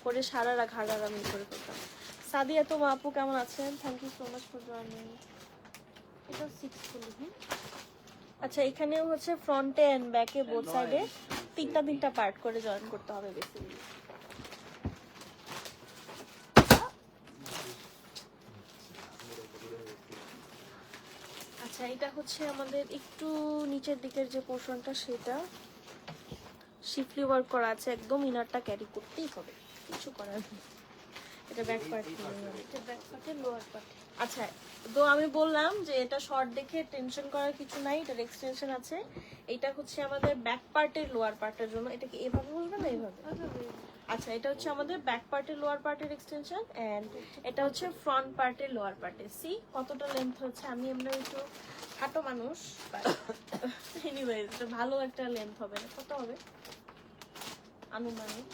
করে সারারা ঘাড়ার আমি করে ফেলতাম। সাদিয়া তো আপু কেমন আছেন? Thank you so much for joining. এটা 6 ফুল। হ্যাঁ, আচ্ছা এখানেও হচ্ছে ফ্রন্টে এন্ড ব্যাকে বোথ সাইডে তিনটা পার্ট করে জয়েন করতে হবে বেসিক্যালি। আচ্ছা এটা হচ্ছে আমাদের একটু নিচের দিকের যে পোর্শনটা, সেটা শিফলি ওয়ার্ক করা আছে, একদম ইনারটা ক্যারি করতেই হবে, কিছু করার নেই। এটা ব্যাক পার্ট, এটা ব্যাক পার্টের লোয়ার পার্ট। আচ্ছা তো আমি বললাম যে এটা শর্ট দেখে টেনশন করার কিছু নাই, এটার এক্সটেনশন আছে। এটা হচ্ছে আমাদের ব্যাক পার্টের লোয়ার পার্টের জন্য। এটা কি এভাবে বলবে না এইভাবে? আচ্ছা এটা হচ্ছে আমাদের ব্যাক পার্টের লোয়ার পার্টের এক্সটেনশন, এন্ড এটা হচ্ছে ফ্রন্ট পার্টের লোয়ার পার্টের। সি কতটা লেন্থ হচ্ছে, আমি এমনি একটু খাটো মানুষ, এনিওয়েজ এটা ভালো একটা লেন্থ হবে না। কত হবে আনুমানিক?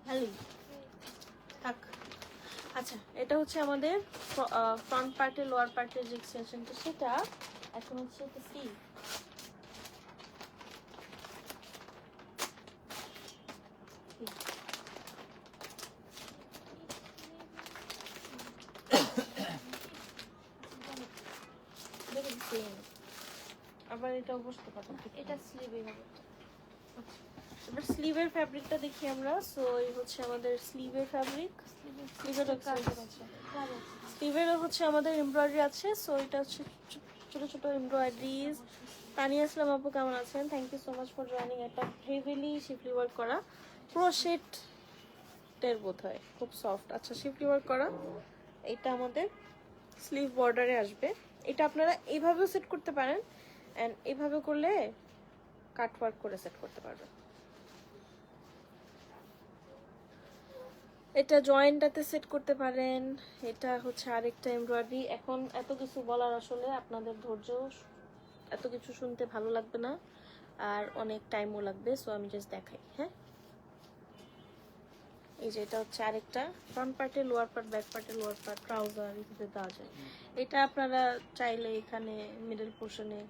ভালোই থাক। আচ্ছা এটা হচ্ছে আমাদের ফ্রন্ট পার্টের লোয়ার পার্টের যে এক্সটেনশনটা, সেটা এখন হচ্ছে এটা সি। আবার এটাও বসতে পারতাম। এটা স্লিভে হবে। এবার স্লিভের ফ্যাব্রিকটা দেখি আমরা। সো এই হচ্ছে আমাদের স্লিভের ফ্যাব্রিক। স্লিভের এক্সটেনশন আছে, স্লিভেরও হচ্ছে আমাদের এমব্রয়ডারি আছে। সো এটা হচ্ছে ছোট ছোট এমব্রয়ডারিজ। তানিয়া ইসলাম আপু কেমন আছেন? Thank you so much for joining. এটা হেভিলি শিফলি ওয়ার্ক করা, ক্রোশেটের বোধ হয়, খুব সফট। আচ্ছা শিফলি ওয়ার্ক করা, এটা আমাদের স্লিভ বর্ডারে আসবে। এটা আপনারা এইভাবেও সেট করতে পারেন, অ্যান্ড এইভাবে করলে কাট ওয়ার্ক করে সেট করতে পারবেন। এটা জয়েন্টটাতে সেট করতে পারেন। এটা হচ্ছে আরেকটা এমব্রয়ডারি। এখন এত কিছু বলার আসলে আপনাদের ধৈর্য, এত কিছু শুনতে ভালো লাগবে না, আর অনেক টাইমও লাগবে। সো আমি জাস্ট দেখাই। হ্যাঁ এই যে এটা হচ্ছে আরেকটা ফ্রন্ট পার্টে লোয়ার পার্ট, ব্যাক পার্টে লোয়ার পার্ট, ট্রাউজার এটাতে দেওয়া যায়। এটা আপনারা চাইলে এখানে মিডল পোর্শনে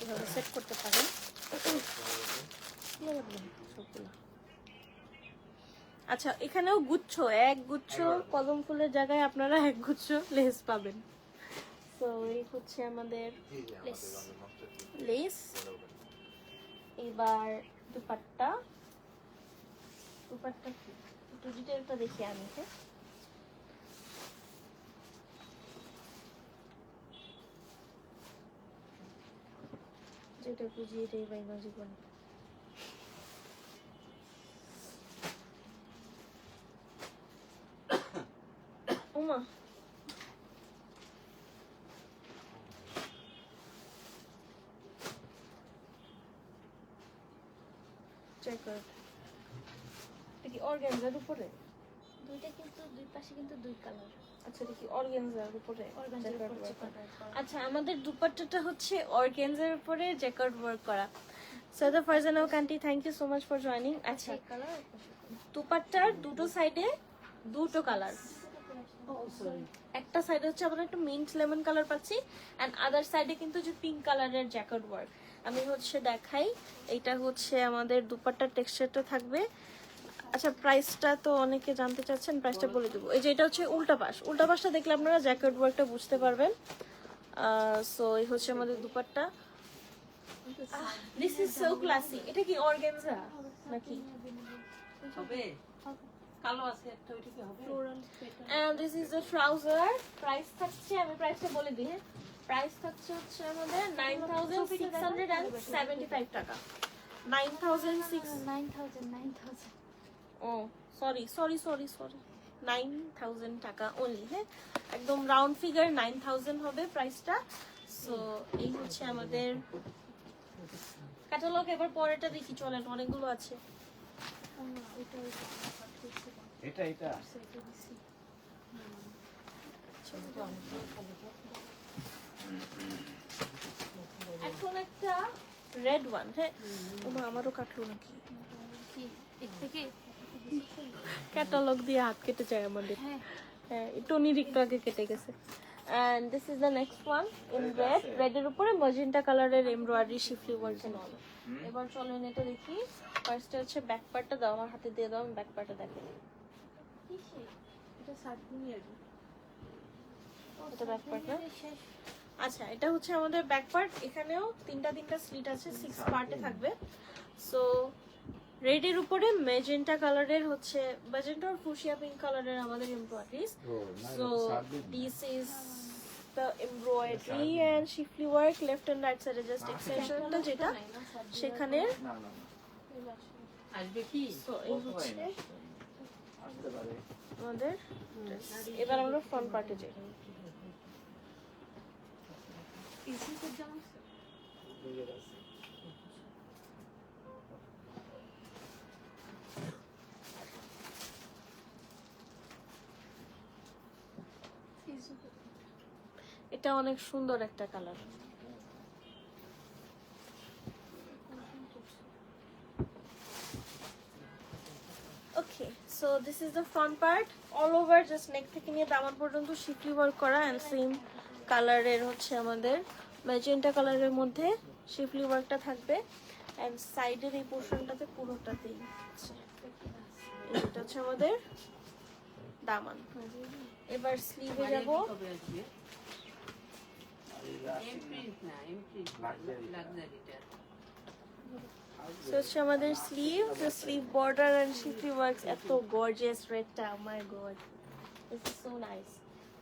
এভাবে সেট করতে পারেন। আচ্ছা এখানেও গুচ্ছ, এক গুচ্ছ কদম ফুলের জায়গায় আপনারা এক গুচ্ছ লেস পাবেন। তো এই হচ্ছে আমাদের লেস। এবার দুপাট্টা, দুপাট্টা কি একটু ডিটেলটা দেখি আমি। হ্যাঁ যেটা বুঝিয়ে দেয় বাইনা জীবন। ওমা চেকার, এটা কি অর্গানজার উপরে? দুইটা কিন্তু দুই পাশে কিন্তু দুই কালার। আচ্ছা এটা কি অর্গানজার উপরে? অর্গানজার Jacquard উপর work চেকার করা। আচ্ছা আমাদের দুপাট্টাটা হচ্ছে অর্গানজার উপরে জ্যাকার্ড ওয়ার্ক করা। Syeda Farzana Kanti, thank you so much for joining. আচ্ছা এই কালার দুপাট্টার দুটো সাইডে দুটো কালার, একটা সাইডে হচ্ছে আমরা একটু মিন্ট লেমন কালার পাচ্ছি, এন্ড আদার সাইডে কিন্তু যে পিঙ্ক কালারের জ্যাকেট ওয়ার্ক। আমি হচ্ছে দেখাই, এইটা হচ্ছে আমাদের দুপাট্টার টেক্সচারটা থাকবে। আচ্ছা প্রাইসটা তো অনেকে জানতে চাচ্ছেন, প্রাইসটা বলে দেবো। এই যে এটা হচ্ছে উল্টা পাশ, উল্টা পাশটা দেখলে আপনারা জ্যাকেট ওয়ার্কটা বুঝতে পারবেন। সো এই হচ্ছে আমাদের dupatta. This is so classy. এটা কি অর্গানজা নাকি? হবে কালো আছে একটা, ওইটা কি হবে? And this is the trouser. Price থাকছে, আমি প্রাইসটা বলে দিই। হ্যাঁ প্রাইস থাকছে হচ্ছে আমাদের 9675 টাকা। 9000 ও সরি 9000 টাকা অনলি। হ্যাঁ একদম রাউন্ড ফিগার 9000 হবে প্রাইসটা। সো এই হচ্ছে আমাদের ক্যাটালগ। এবার পরেরটা দেখি চলেন, অনেকগুলো আছে। এটা এখন একটা রেড ওয়ান। হ্যাঁ ওমা আমারও কাটলো নাকি? কি এর থেকে ক্যাটালগ দিয়ে হাত কেটে যায় আমাদের। হ্যাঁ হ্যাঁ টনি একটু আগে কেটে গেছে। and this is the next one in red. Red এর উপরে magenta কালারের embroidery schiffli work and all. এবার চলেন এটা দেখি। ফার্স্টে হচ্ছে ব্যাক পার্টটা দাও, আমার হাতে দিয়ে দাও, আমি ব্যাক পার্টটা দেখাই। এটা সার্কুনি আর এটা ব্যাক পার্ট না? আচ্ছা, এটা হচ্ছে আমাদের ব্যাক পার্ট। এখানেও তিনটা স্লিট আছে, 6 পার্টে থাকবে। সো রেড এর উপরে ম্যাজেন্টা কালারের হচ্ছে ম্যাজেন্টা আর ফুশিয়া পিঙ্ক কালারের আমাদের embroideries. So this is the embroidery and schiffli work left and right সাইডে জাস্ট এক্সটেনশনটা যেটা সেখানে। না না আসবে কি? সো এই হচ্ছে আসতে পারে আমাদের dress। এবার আমরা ফ্রন্ট পার্টে যাই। বুঝে গেছে এটা অনেক সুন্দর একটা colour. Okay, so this is the front part. All over just neck থেকে নিয়ে দামান পর্যন্ত শিফলি ওয়ার্ক করা এন্ড সেম কালারের হচ্ছে আমাদের ম্যাজেন্টা কালারের মধ্যে শিফলি ওয়ার্কটা থাকবে এন্ড সাইডের এই পোর্শনটাতে পুরোটাতেই আছে। এটা হচ্ছে আমাদের দামান। এবার স্লিভে যাব। কবে আসবে? এমপ্রিন্ট না, এমপ্রিন্ট লাক্সারিটা। So হচ্ছে আমাদের sleeve, the sleeve border and schiffli works এত গর্জিয়াস রেডটা, oh my god, this is so nice.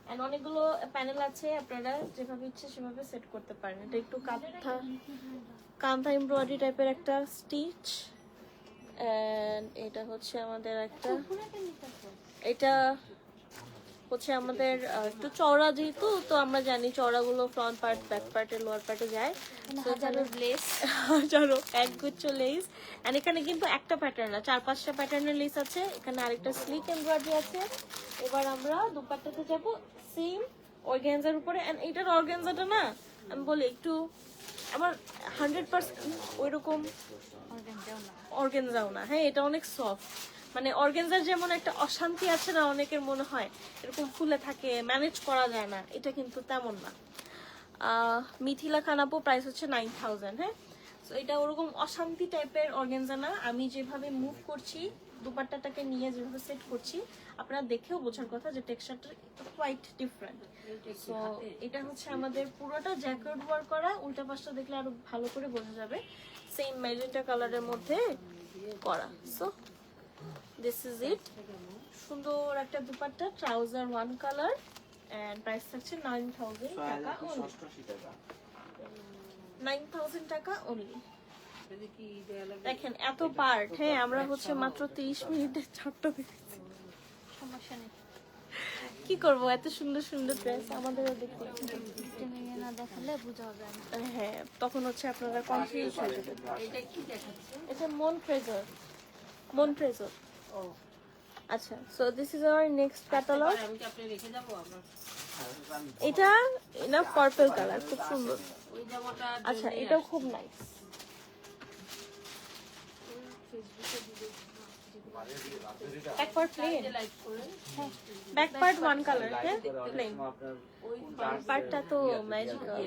And অনেকগুলো প্যানেল আছে, আপনারা যেভাবে ইচ্ছে সেভাবে সেট করতে পারেন। এটা একটু কান্থা এমব্রয়ডারি টাইপের একটা স্টিচ এন্ড এটা হচ্ছে আমাদের একটা, এটা হচ্ছে আমাদের একটু চওড়া, যেহেতু তো আমরা জানি চওড়াগুলো ফ্রন্ট পার্ট, ব্যাক পার্টে, লোয়ার পার্টে যায়। হাজারো লেস, হাজারো একগুচ্ছ লেস। এন্ড এখানে কিন্তু একটা প্যাটার্ন না, 4-5টা প্যাটার্নের লেস আছে। এখানে আরেকটা স্লিক এমব্রয়ডারি আছে। এবার আমরা দুপাট্টাতে যাব সেম অর্গানজার উপরে। এন্ড এটার অর্গানজাটা না, আমি বলি একটু আমার 100% ওইরকম অর্গানজাও না। হ্যাঁ, এটা অনেক সফট। মানে অর্গানজার যেমন একটা অশান্তি আছে না, অনেকের মনে হয় এরকম ফুলে থাকে, ম্যানেজ করা যায় না, এটা কিন্তু তেমন না। মিথিলা খানাপো প্রাইস হচ্ছে 9000। হ্যাঁ, তো এটা ওরকম অশান্তি টাইপের অর্গানজা না। আমি যেভাবে মুভ করছি, দুপাট্টাটাকে নিয়ে যেভাবে সেট করছি, আপনারা দেখেও বোঝার কথা যে টেক্সচারটা কোয়াইট ডিফারেন্ট। সো এটা হচ্ছে আমাদের পুরোটা জ্যাকেট ওয়ার্ক করা। উল্টা পাশটা দেখলে আরো ভালো করে বোঝা যাবে, সেম ম্যাজেন্টা কালারের মধ্যে করা। So this is it. সুন্দর একটা dupatta, trouser one colour and price থাকছে 9000 টাকা only। 9000 টাকা only। দেখেন এত পার্ট। হ্যাঁ, আমরা হচ্ছে মাত্র 30 মিনিটে চারটা দেখেছি। সমস্যা নেই, কি করব, এত সুন্দর সুন্দর ড্রেস আমাদেরও দেখতে। না দেখালে বোঝা হবে না। হ্যাঁ, তখন হচ্ছে আপনারা কনফিউজ হয়ে যাবেন। এটা কি দেখাচ্ছে? এটা মন ট্রেজার। ও আচ্ছা, so this is hour next catalogue. আমি কি আপনি রেখে যাবো আমরা? এটা না পার্পল কালার, খুব সুন্দর। ওই জামাটা আচ্ছা, এটাও খুব nice. Back part plain, like করে ব্যাক পার্ট ওয়ান কালার। হ্যাঁ, প্লেন আপনার ওই পার্টটা তো ম্যাজিক্যাল।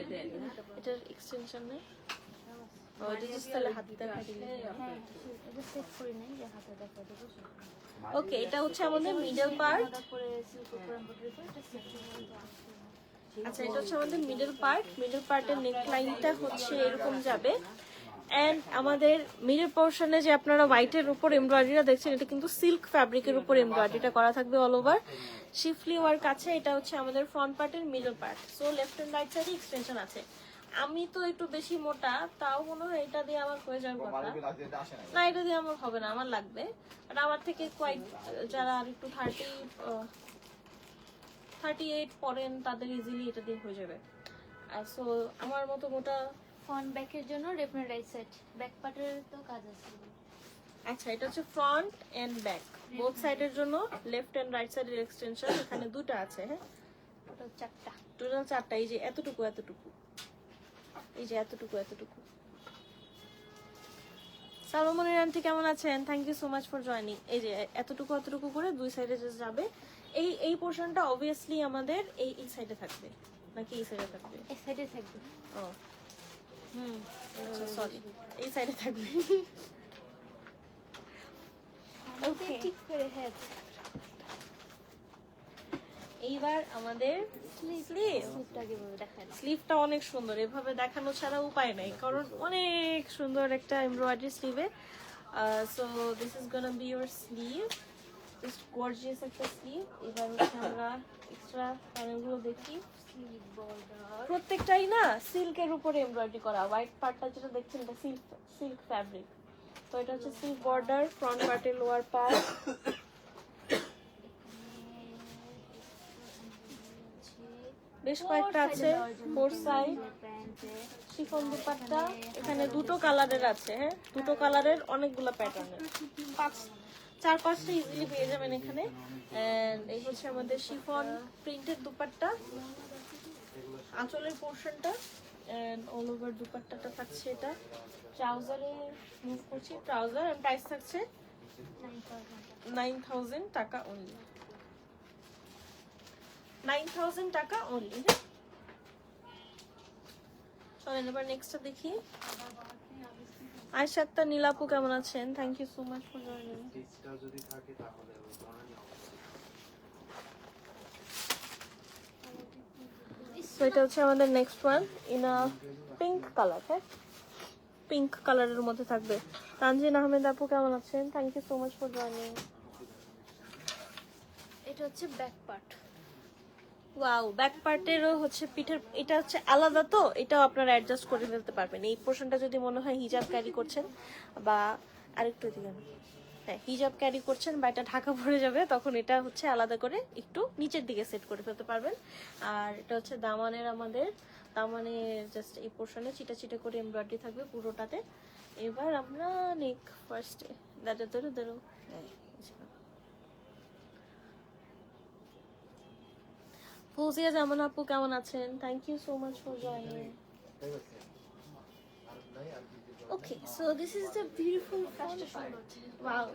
এটার এক্সটেনশন নেই। ও, এটা জাস্ট তাহলে হাতে দেখা দিলে। হ্যাঁ, এটা সেট করে নেই যে হাতে দেখা দেবো। ওকে, এটা হচ্ছে আমাদের মিডল পার্ট। তারপরে সিল্ক উপর এমব্রয়ডারি করে এটা সেট করে। আচ্ছা, এটা হচ্ছে আমাদের মিডল পার্ট। মিডল পার্টের নেক লাইনটা হচ্ছে এরকম যাবে এন্ড আমাদের মিডল পোর্শনে যে আপনারা হোয়াইটের উপর এমব্রয়ডারিটা দেখছেন, এটা কিন্তু সিল্ক ফ্যাব্রিকের উপর এমব্রয়ডারিটা করা থাকবে অল ওভার। শিফলি ওয়ার্ক আছে। এটা হচ্ছে আমাদের ফ্রন্ট পার্টের middle part. So left and right সাইডে এক্সটেনশন আছে। আমি তো একটু বেশি মোটা, তাও মনে হয় এটা দিয়ে আমার হয়ে যাওয়ার কথা না। এটা দিয়ে আমার হবে না, আমার লাগবে। আর আমার থেকে কোয়াইট যারা আর একটু 38 পরেন, তাদের ইজিলি এটা দিয়ে হয়ে যাবে। আর সো আমার মতো মোটা। ফ্রন্ট ব্যাকের জন্য left and right side, back পার্টের তো কাজ আছে। আচ্ছা, এটা হচ্ছে ফ্রন্ট এন্ড ব্যাক বোথ সাইডের জন্য লেফট এন্ড রাইট সাইডের এক্সটেনশন। এখানে দুটো আছে। হ্যাঁ, টোটাল 4টা। টোটাল 4টা। এই যে এতটুকু, এই যে এতটুকু। সালোমনের আন্টি কেমন আছেন? Thank you so much for joining. এই যে এতটুকু করে দুই সাইডে যাবে। এই পোর্শনটা অবভিয়াসলি আমাদের এই সাইডে থাকবে। নাকি এই সাইডে থাকবে? এই সাইডে থাকবে। ও আচ্ছা সরি, এই সাইডে থাকবে। ওকে ঠিক করে হ্যাঁ। এইবার আমাদের স্লিভ। স্লিপটা কিভাবে দেখায় না? স্লিভটা অনেক সুন্দর, এভাবে দেখানো ছাড়া উপায় নাই, কারণ অনেক সুন্দর একটা এমব্রয়ডারি স্লিভে। So this is gonna be your sleeve, just gorgeous একটা স্লিভ। এবার হচ্ছে আমরা এক্সট্রা প্যানেলগুলো দেখি। স্লিভ বর্ডার প্রত্যেকটাই না সিল্কের উপরে এমব্রয়ডারি করা। হোয়াইট পার্টটা যেটা দেখছেন এটা সিল্ক ফ্যাব্রিক। তো এটা হচ্ছে সিল্ক বর্ডার, ফ্রন্ট পার্টে লোয়ার পার্ট। বেশ কয়েকটা আছে, ফোর সাইড শিফন দুপাট্টা। এখানে দুটো কালারের আছে, হ্যাঁ দুটো কালারের অনেকগুলো প্যাটার্নের, 4-5টা ইজিলি পেয়ে যাবেন এখানে। এন্ড এই হচ্ছে আমাদের শিফন প্রিন্টেড দুপাট্টা, আঁচলের পোর্শনটা এন্ড অল ওভার দুপাট্টাটা থাকছে। এটা ট্রাউজারে মুভ করছি, ট্রাউজার এন্ড প্রাইস থাকছে 9,000 টাকা অনলি। 9,000 টাকা অনলি। চলেন এবার নেক্সটটা দেখি। আয়শা আক্তার নীলাপু কেমন আছেন? Thank you so much for joining. টিচটা যদি থাকে তাহলে ওই ধরনের সো এটা হচ্ছে আমাদের next one in a pink colour. হ্যাঁ পিঙ্ক কালারের মধ্যে থাকবে। তানজিন আহমেদ আপু কেমন আছেন? Thank you so much for joining. এটা হচ্ছে ব্যাক পার্ট। ওয়াও, ব্যাক পার্টেরও হচ্ছে পিঠের, এটা হচ্ছে আলাদা, তো এটাও আপনারা অ্যাডজাস্ট করে ফেলতে পারবেন। এই পোর্শনটা যদি মনে হয় হিজাব ক্যারি করছেন বা আরেকটু এদিকে আনো। হ্যাঁ হিজাব ক্যারি করছেন বা এটা ঢাকা পড়ে যাবে, তখন এটা হচ্ছে আলাদা করে একটু নিচের দিকে সেট করে ফেলতে পারবেন। আর এটা হচ্ছে দামানের, আমাদের দামানের জাস্ট এই পোর্শনে চিটা চিটা করে এমব্রয়ডারি থাকবে পুরোটাতে। এবার আমরা নেক ফার্স্টে ধরো হ্যাঁ ফৌজিয়া জামান আপু কেমন আছেন? Thank you so much for joining. Okay, so this is the beautiful front part. Wow.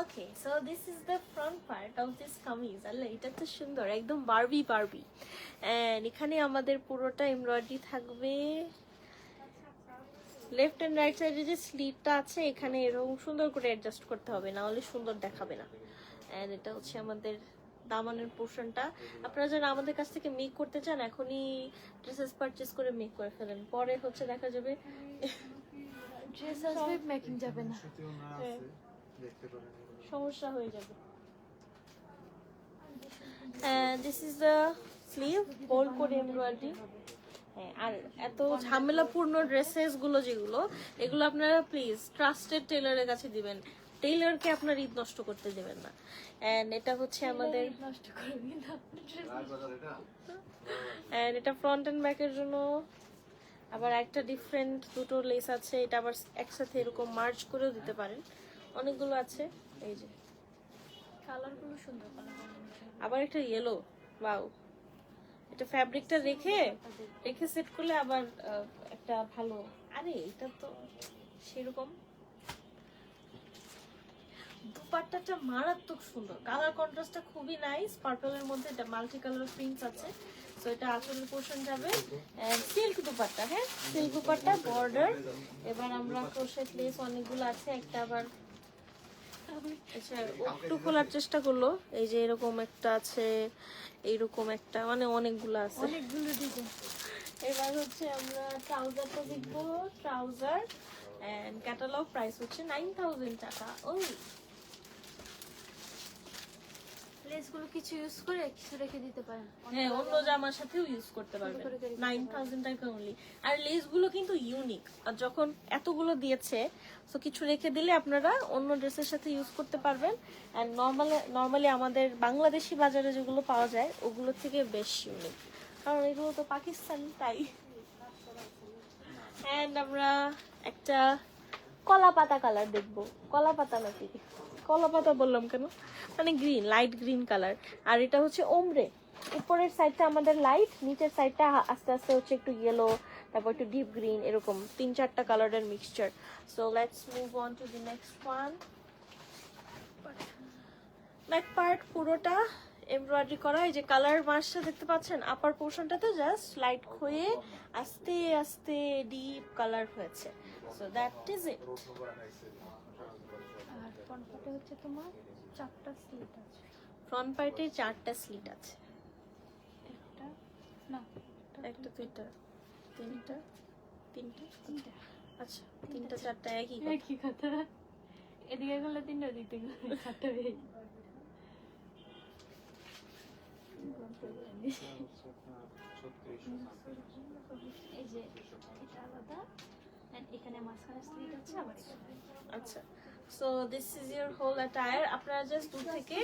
Okay, so this is the front part of this kameez. আল্লাহ এটা তো সুন্দর, একদম বারবি বারবি। এন্ড এখানে আমাদের পুরোটা এমব্রয়ডারি থাকবে। লেফট এন্ড রাইট সাইডে যে স্লিভটা আছে এখানে এরকম সুন্দর করে অ্যাডজাস্ট করতে হবে, না হলে সুন্দর দেখাবে না। এন্ড এটা হচ্ছে আমাদের দামানের পোর্শনটা। আপনারা যারা আমাদের কাছ থেকে মেক করতে চান এখনই ড্রেসেস পারচেজ করে মেক করে ফেলেন, পরে হচ্ছে দেখা যাবে ড্রেস আসবে মেকিং যাবে না, দেখতে পারেন সমস্যা হয়ে যাবে। This is the sleeve, hold করে এমব্রয়ডারি। হ্যাঁ আর এত ঝামেলাপূর্ণ ড্রেসেস গুলো যেগুলো, এগুলো আপনারা প্লিজ ট্রাস্টেড টেইলরের কাছে দিবেন। টেইলরকে আপনার ঈদ নষ্ট করতে দেবেন না। এন্ড এটা হচ্ছে আমাদের, এন্ড এটা ফ্রন্ট এন্ড ব্যাকের জন্য আবার একটা ডিফারেন্ট দুটো লেস আছে। এটা আবার একসাথে এরকম মার্চ করেও দিতে পারেন, অনেকগুলো আছে। এই যে কালারগুলো সুন্দর, কালার আবার একটা ইয়েলো, ওয়াও। এটা ফ্যাব্রিকটা রেখে সেট করলে আবার একটা ভালো। আরে এটা তো সেরকম। দুপাট্টাটা মারাত্মক সুন্দর, কালার কন্ট্রাস্টটা খুবই নাইস। পার্পলের মধ্যে এটা মাল্টি কালার প্রিন্টস আছে। সো এটা আঁচলের পোর্শন যাবে। সিল্ক দুপাট্টা, হ্যাঁ সিল্ক দুপাট্টা বর্ডার। এবার আমরা ক্রোশেট লেস অনেকগুলো আছে, একটা আবার আচ্ছা একটু খোলার চেষ্টা করলো। এই যে এরকম একটা আছে, এইরকম একটা, মানে অনেকগুলো আছে, অনেকগুলো ডিজাইন। এবার হচ্ছে আমরা ট্রাউজারটা দেখবো। ট্রাউজার এন্ড ক্যাটালগ প্রাইস হচ্ছে 9,000 টাকা ওই। লেসগুলো কিছু ইউজ করে কিছু রেখে দিতে পারেন। হ্যাঁ অন্য জামার সাথেও ইউজ করতে পারবেন। 9,000 টাকা অনলি। আর লেসগুলো কিন্তু ইউনিক, আর যখন এতগুলো দিয়েছে তো কিছু রেখে দিলে আপনারা অন্য ড্রেসের সাথে ইউজ করতে পারবেন। এন্ড নর্মালি আমাদের বাংলাদেশি বাজারে যেগুলো পাওয়া যায় ওগুলো থেকে বেশ ইউনিক, কারণ এগুলো তো পাকিস্তানি, তাই। এন্ড আমরা একটা কলা পাতা কালার দেখবো। কলা পাতা নাকি কলা পাতা বললাম কেন, মানে গ্রিন, লাইট গ্রিন কালার। আর এটা হচ্ছে ওমরে, উপরের সাইডটা আমাদের লাইট, নিচের সাইডটা আস্তে আস্তে হচ্ছে একটু ইয়েলো, তারপর একটু ডিপ গ্রিন, এরকম 3-4টা কালারের mixture. So let's move on to the next one. Back part পুরোটা এমব্রয়ডারি করা। এই যে কালার মার্কসটা দেখতে পাচ্ছেন, আপার পোর্শনটাতে জাস্ট লাইট হয়ে আস্তে আস্তে ডিপ কালার হয়েছে। So that is it. আর ফ্রন্ট পার্টে হচ্ছে তোমার 4টা স্লিট আছে। ফ্রন্ট পার্টে 4টা স্লিট আছে। একটা না, একটা, দুইটা, তিনটা, তিনটা, আচ্ছা 3টা 4টা একই কথা। কি কথা, এদিকে গেলে 3টা, ওদিকে গেলে 4টা হয়ে যায়। এই যে এটা আলাদা, and এখানে মাঝখানে স্লিট আছে আবার এখানে। আচ্ছা, so this is your whole attire. আপনারা জাস্ট দূর থেকে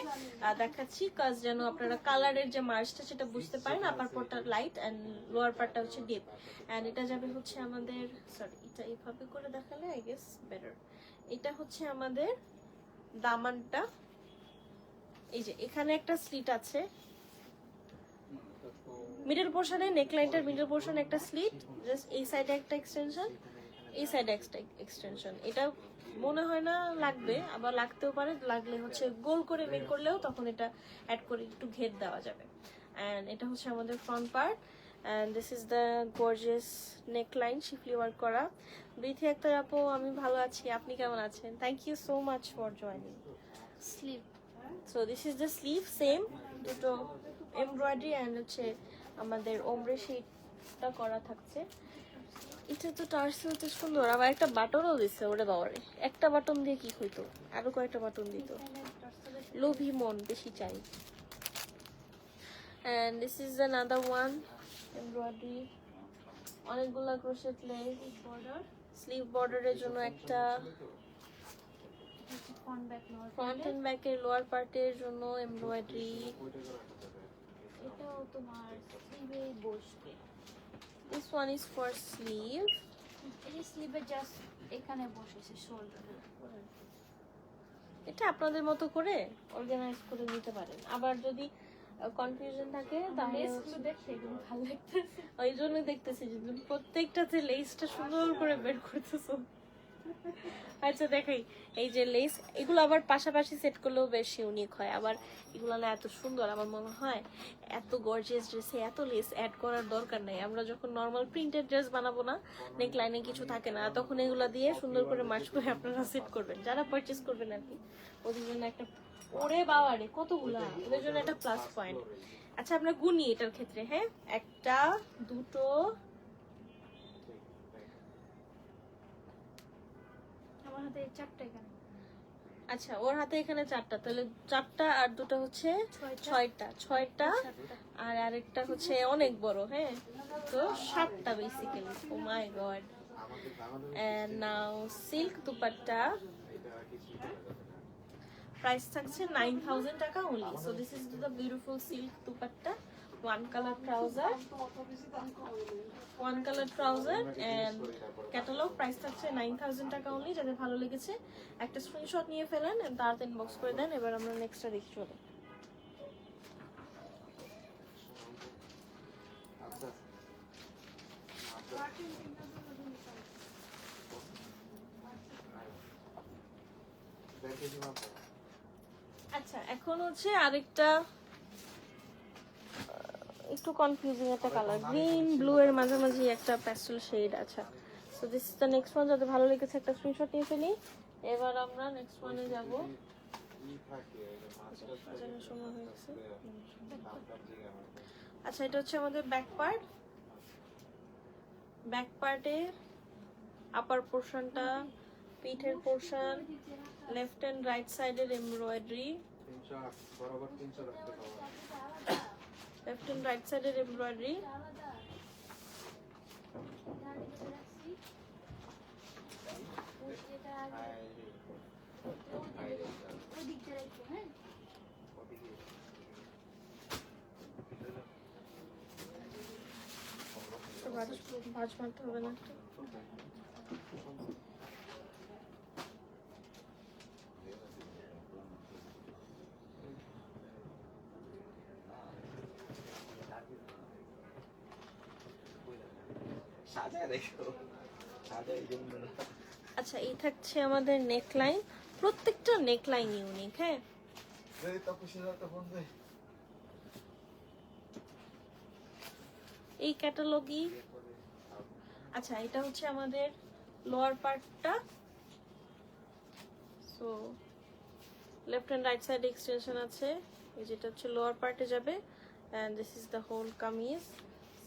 দেখাচ্ছি কাজ যেন আপনারা কালারের যে মার্চটা সেটা বুঝতে পারেন। আপার পার্টটা লাইট অ্যান্ড লোয়ার পার্টটা হচ্ছে ডিপ। অ্যান্ড এটা যাবে হচ্ছে আমাদের, সরি এটা এইভাবে করে দেখালে আই গেস বেটার। এটা হচ্ছে আমাদের দামানটা। এই যে এখানে একটা স্লিট আছে মিডল পোর্শনে, নেকলাইনটার মিডল পোর্শনে একটা স্লিট, জাস্ট এই সাইডে একটা এক্সটেনশন, এই সাইডে একটা এক্সটেনশন। এটা মনে হয় না লাগবে, আবার লাগতেও পারে, লাগলে হচ্ছে গোল করে বের করলেও তখন এটা অ্যাড করে একটু ঘের দেওয়া যাবে। অ্যান্ড এটা হচ্ছে আমাদের front part. And this is the gorgeous neckline, শিফলি work করা। বৃথি আক্তার আপু, আমি ভালো আছি, আপনি কেমন আছেন? Thank you so much for joining. Sleeve, so this is the sleeve, same দুটো এমব্রয়ডারি অ্যান্ড হচ্ছে আমাদের ওমরে শেডটা করা থাকছে। এটা তো টার্সেল তো সুন্দর, আবার একটা বাটনও দিচ্ছে। ওরে বাবারে, একটা বাটন দিয়ে কি হইতো, আরো কয়েকটা বাটন দিত। লোভী মন বেশি চাই। And this is another one embroidery, অনেকগুলা ক্রোশেট লেস বর্ডার, স্লিভ বর্ডারের জন্য একটা, front back lower, front and ব্যাকের লোয়ার পার্টের জন্য এমব্রয়ডারি। এটাও তোমার স্লিভে বসবে। This one is for sleeve. এই যে স্লিভে জাস্ট এখানে বসেছে শোল্ডারের উপরে। এটা আপনাদের মতো করে অর্গানাইজ করে নিতে পারেন। আবার যদি কনফিউশন থাকে তাহলে লেসগুলো দেখতে এগুলো ভালো লাগতেছে। ওই জন্য দেখতেছি যে তুমি প্রত্যেকটাতে লেসটা সুন্দর করে বের করতেছো। আচ্ছা দেখাই, এই যে লেস, এগুলো আবার পাশাপাশি সেট করলেও বেশ ইউনিক হয়। আবার এগুলো না এত সুন্দর, আমার মনে হয় এত গর্জিয়াস ড্রেসে এত লেস অ্যাড করার দরকার নাই। আমরা যখন নর্মাল প্রিন্টেড ড্রেস বানাবো না, নেক লাইনে কিছু থাকে না, তখন এগুলো দিয়ে সুন্দর করে মার্চ করে আপনারা সেট করবেন। যারা পারচেস করবেন আর কি, ওদের জন্য একটা, ওরে বাবারে কতগুলা, ওদের জন্য একটা প্লাস পয়েন্ট। আচ্ছা আমরা গুনি এটার ক্ষেত্রে, হ্যাঁ, একটা, দুটো, আমার হাতে 4টা এখানে, আচ্ছা ওর হাতে এখানে 4টা, তাহলে 4টা আর দুটো হচ্ছে 6টা, 6টা আর আরেকটা হচ্ছে অনেক বড়, হ্যাঁ, তো 7টা basically. Oh my god. And now silk dupatta, price থাকছে 9000 টাকা only. So this is the beautiful silk dupatta, one color trouser and catalog price থাকছে 9000 টাকা only. যাদের ভালো লেগেছে একটা স্ক্রিনশট নিয়ে ফেলেন and তার ইনবক্স করে দেন। এবার আমরা নেক্সটটা দেখি, চলো। আচ্ছা এখন হচ্ছে আরেকটা একটু কনফিউজিং একটা কালার, গ্রিন ব্লু এর মাঝামাঝি একটা প্যাস্টেল শেড। আচ্ছা, so this is the next one. যাদের ভালো লেগেছে একটা স্ক্রিনশট নিয়ে ফেলি। এবার আমরা নেক্সট ওয়ানে যাব। সময় হয়ে গেছে। আচ্ছা এটা হচ্ছে আমাদের ব্যাক পার্ট। ব্যাক পার্টে আপার পোর্শনটা, পিঠের পোর্শন, লেফট এন্ড রাইট সাইডের এমব্রয়ডারি, লেফট এন্ড রাইট সাইডের এমব্রয়ডারি, ভাঁজ মারতে হবে না একটা। সাজায় রেখো, সাজায় এই জন্য না। আচ্ছা, এই থাকছে আমাদের নেকলাইন। প্রত্যেকটা নেকলাইন ইউনিক। হ্যাঁ, এই তপসিরা তো ফোন দে। এই ক্যাটালগই। আচ্ছা, এটা হচ্ছে আমাদের লোয়ার পার্টটা। So left and right side extension আছে। এই যেটা হচ্ছে লোয়ার পার্টে যাবে, and this is the whole kameez.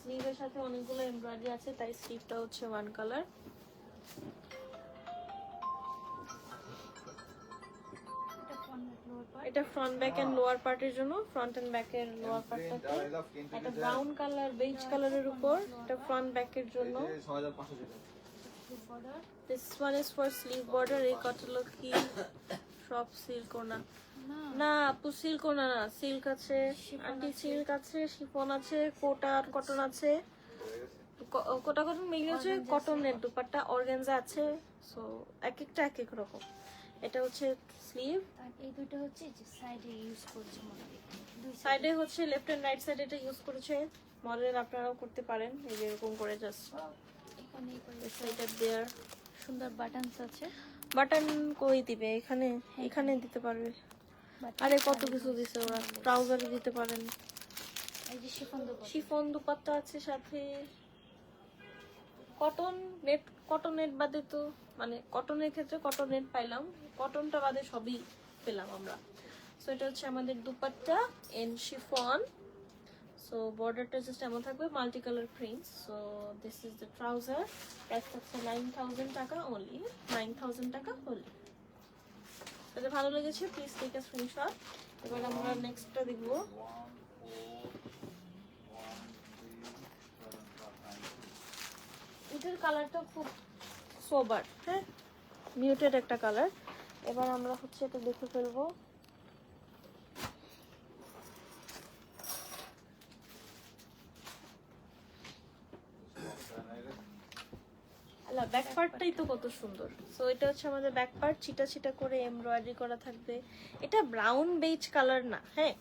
স্লিভের সাথে অনেকগুলো এমব্রয়ডারি আছে, তাই স্লিভটা হচ্ছে ওয়ান কালার। এটা ফ্রন্ট ব্যাক এন্ড লোয়ার পার্টের জন্য। ফ্রন্ট এন্ড ব্যাকের লোয়ার পার্টটাতে একটা ব্রাউন কালার, বেজ কালারের উপর এটা ফ্রন্ট ব্যাকের জন্য। 6500 টাকা। This one is for sleeve border. এই কটলো কি সব সিল্ক না? না আপু, সিল্ক না, না সিল্ক আছে, আন্টি সিল্ক আছে, শিফন আছে, কোটা কটন আছে, কোটা কটন মিলে হচ্ছে কটনের দুপাট্টা, অর্গানজা আছে। সো এক একটা এক এক রকম। এটা হচ্ছে স্লিভ। আর এই দুটো হচ্ছে যে সাইডে ইউজ করছে মনে হয় দুই সাইডে হচ্ছে লেফট এন্ড রাইট সাইড এটা ইউজ করেছে মডেল, আপনারাও করতে পারেন। এই যে এরকম করে জাস্ট এখানে সাইড দেয়ার। সুন্দর বাটনস আছে। বাটন কই দিবে? এখানে, এখানে দিতে পারবে। আরে কত কিছু দিছে ওরা। ট্রাউজারে দিতে পারেন। এই যে শিফন দুপাট্টা আছে সাথে। কটন নেট, কটন নেট বাদে তো মানে কটনের ক্ষেত্রে কটন নেট পাইলাম, কটনটা বাদে সবই পেলাম আমরা। সো এটা হচ্ছে আমাদের দুপাট্টা ইন শিফন। সো বর্ডারটা জাস্ট এমন থাকবে, multi colour prints. So this is the trouser. Price থাকছে 9000 টাকা অনলি, 9000 টাকা অনলি। যদি ভালো লেগেছে প্লিজ টেক আ স্ক্রিনশট। এবার আমরা নেক্সটটা দেখবো। এটার কালারটা খুব সোবার, হ্যাঁ, মিউটেড একটা কালার। এবার আমরা হচ্ছে এটা দেখে ফেলবো। আল্লাহ, ব্যাক পার্টটাই তো কত সুন্দর। সো এটা হচ্ছে আমাদের ব্যাক পার্ট, ছিটা ছিটা করে এমব্রয়ডারি করা থাকবে। এটা ব্রাউন বেজ কালার না, হ্যাঁ,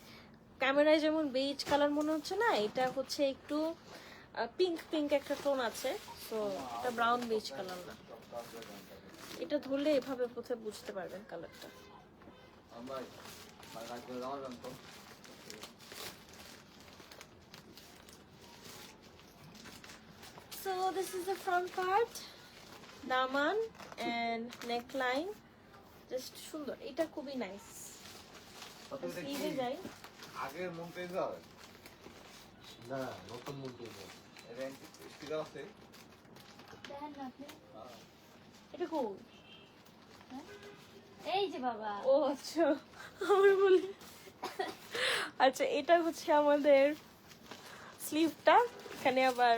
ক্যামেরায় যেমন বেজ কালার মনে হচ্ছে না, এটা হচ্ছে একটু পিঙ্ক পিঙ্ক একটা টোন আছে। সো এটা ব্রাউন বেজ কালার না। এটা ধরলে এভাবে কোথায় বুঝতে পারবেন কালারটা। আমরা রাত করে যাওয়ার জন্য তো So this is the front part, daman and neckline. Just সুন্দর, এটা খুবই নাইস। স্লিভে যাই। আগের মন্টেজ হবে না, নতুন মন্টেজ হবে। এর স্টিকার আছে। দেখেন না আপনি এটা কোন? এই যে বাবা ও আচ্ছা, আমি বলি আচ্ছা, এটা হচ্ছে আমাদের স্লিভটা। এখানে আবার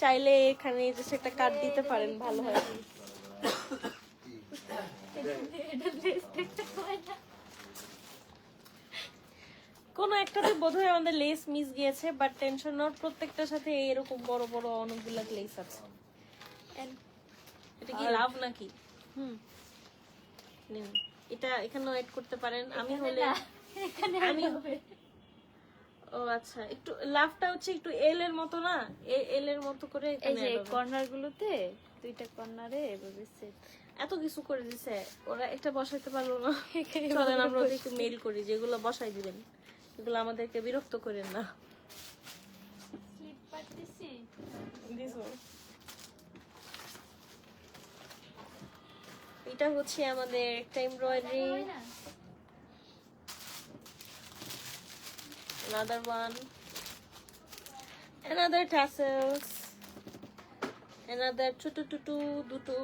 চাইলে এখানে জাস্ট একটা কাট দিতে পারেন, ভালো হয়। কোন একটাতে বোধহয় আমাদের লেস মিস গিয়েছে, বাট টেনশন নট, প্রত্যেকটার সাথে এরকম বড় বড় অনেকগুলা লেস আছে। এটা কি লাভ নাকি? নিন, এটা এখানেও এড করতে পারেন। আমি হলে আমি ও আচ্ছা, একটু লাভটা হচ্ছে একটু এল এর মতো না, এল এর মতো করে এই এখানে যে add হবে। কর্নার গুলোতে দুইটা কর্নারে এভাবে সেট এত কিছু করে দিছে, ওরা একটা বসাইতে পারলো না। চলেন আমরা ওদেরকে মেইল করি, যেগুলো বসাই দিবেন এগুলো আমাদেরকে বিরক্ত করেন না। স্লিপ পাচ্ছি এটা হচ্ছে আমাদের একটা embroidery, another one, another tassels, another দুটো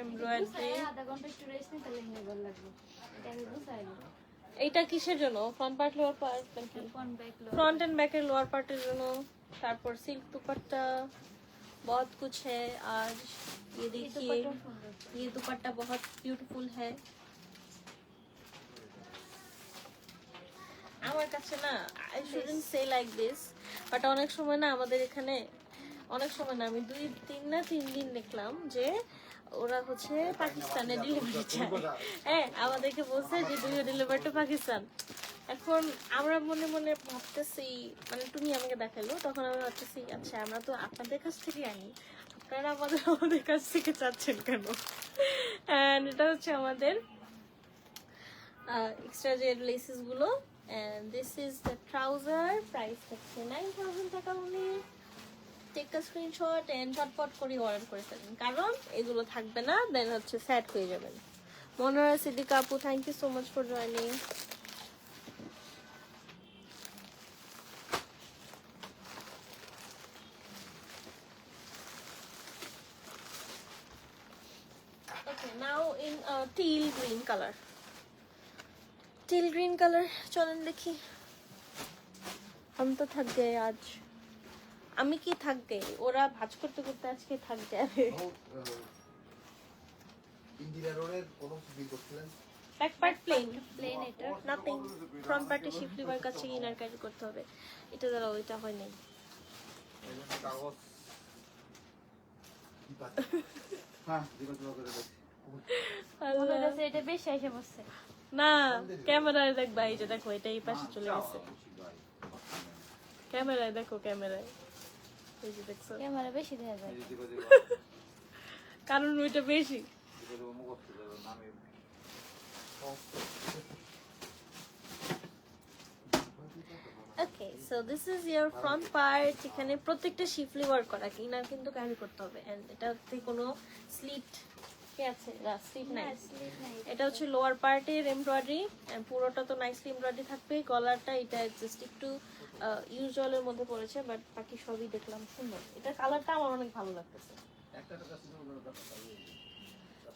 এমব্রয়ডারি। আধা ঘন্টা একটু রেস্ট নিতে লাগবে, ভালো লাগবে। এটা হলো সাইড এইটা কিসের জন্য? ফ্রন্ট পার্ট লোয়ার পার্ট নাকি? ফ্রন্ট ব্যাক লো फ्रंट एंड बैक के लोअर पार्ट जनो। तारपर सिल्क दुपट्टा बहुत कुछ है आज। ये देखिए, ये दुपट्टा बहुत ब्यूटीफुल है। আমার কাছে না, I shouldn't say like this, but অনেক সময় না আমাদের এখানে অনেক সময় না, আমি 3 দিন দেখলাম যে ওরা হচ্ছে পাকিস্তানে ডেলিভারি চায়। হ্যাঁ, আমাদেরকে বলছে যে do you deliver to Pakistan. এখন আমরা মনে মনে ভাবতেছি, মানে তুমি আমাকে দেখালো, তখন আমি ভাবতেছি আচ্ছা আমরা তো আপনাদের কাছ থেকে আনি, আপনারা আমাদের কাছ থেকে চাচ্ছেন কেন? অ্যান্ড এটা হচ্ছে আমাদের এক্সট্রা যে লেসেস গুলো। and this is the trouser, price হচ্ছে 9,000 টাকা only. take a screenshot and ঝটপট করে অর্ডার করে ফেলুন, কারণ এগুলো থাকবে না, দেন হচ্ছে স্যাড হয়ে যাবেন। মনোরা সিদ্দিকা আপু, thank you so much for joining. Okay, now in teal green color. teal green color, চলেন দেখি। আমি তো থাকবে আজ, আমি কি থাকবে, ওরা ভাঁজ করতে করতে আজকে থাকবে। ইন্দিরা রোডের কোন বিল করছিলেন? ব্যাক পার্ট প্লেন, এটা নাথিং। ফ্রন্ট পার্টে শিফলিভার কাছে ইনার ক্যারি করতে হবে। এটা দ্বারা ওইটা হয় নাই। কাগজ হ্যাঁ দিগন্ত করে দেখি। আল্লাহ। এটা বেশ এসে বসছে। না, ক্যামেরায় দেখবা, এই যে দেখো এটা এই পাশে চলে গেছে। ক্যামেরায় দেখো, ক্যামেরায় এই যে দেখছো, ক্যামেরা বেশি দেখা যায়। কারণ ওইটা বেশি। Okay, so this is your front part. এখানে প্রত্যেকটা শিফলি ওয়ার্ক করা, কিনার কিন্তু ক্যারি করতে হবে। এন্ড এটাতে কোনো স্লিট কি আছে? না, স্লিট নাই। এটা হচ্ছে লোয়ার পার্টের এমব্রয়ডারি, পুরোটা তো নাইসলি এমব্রয়ডারি থাকবে। গলারটা এটা জাস্ট একটু ইউজুয়ালের মধ্যে পড়েছে, বাট বাকি সবই দেখলাম সুন্দর। এটা কালারটা আমার অনেক ভালো লাগতেছে।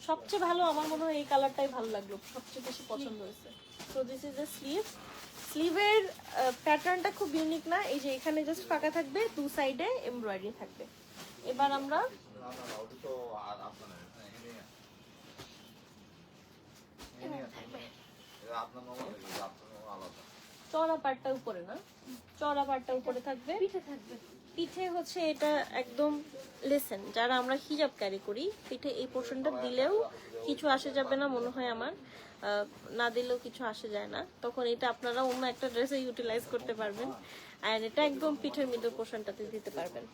সবচেয়ে ভালো আমার মনে হয় এই কালারটাই ভালো লাগলো, সবচেয়ে বেশি পছন্দ হয়েছে। So this is the sleeve. স্লিভের প্যাটার্নটা খুব ইউনিক না, এই যে এখানে জাস্ট ফাঁকা থাকবে, দু সাইডে এমব্রয়ডারি থাকবে। এবার আমরা চড়া পাটটা উপরে না, চড়া পাটটা উপরে থাকবে, পিঠে থাকবে। পিঠে হচ্ছে এটা একদম লেসেন। যারা আমরা হিজাব ক্যারি করি, পিঠে এই পোর্শনটা দিলেও কিছু আসে যাবে না মনে হয় আমার, না দিলেও কিছু আসে যায় না। তখন এটা আপনারা অন্য একটা ড্রেসে ইউটিলাইজ করতে পারবেন। আর এটা একদম পিঠের মিডল পোর্শনটাতে দিতে পারবেন।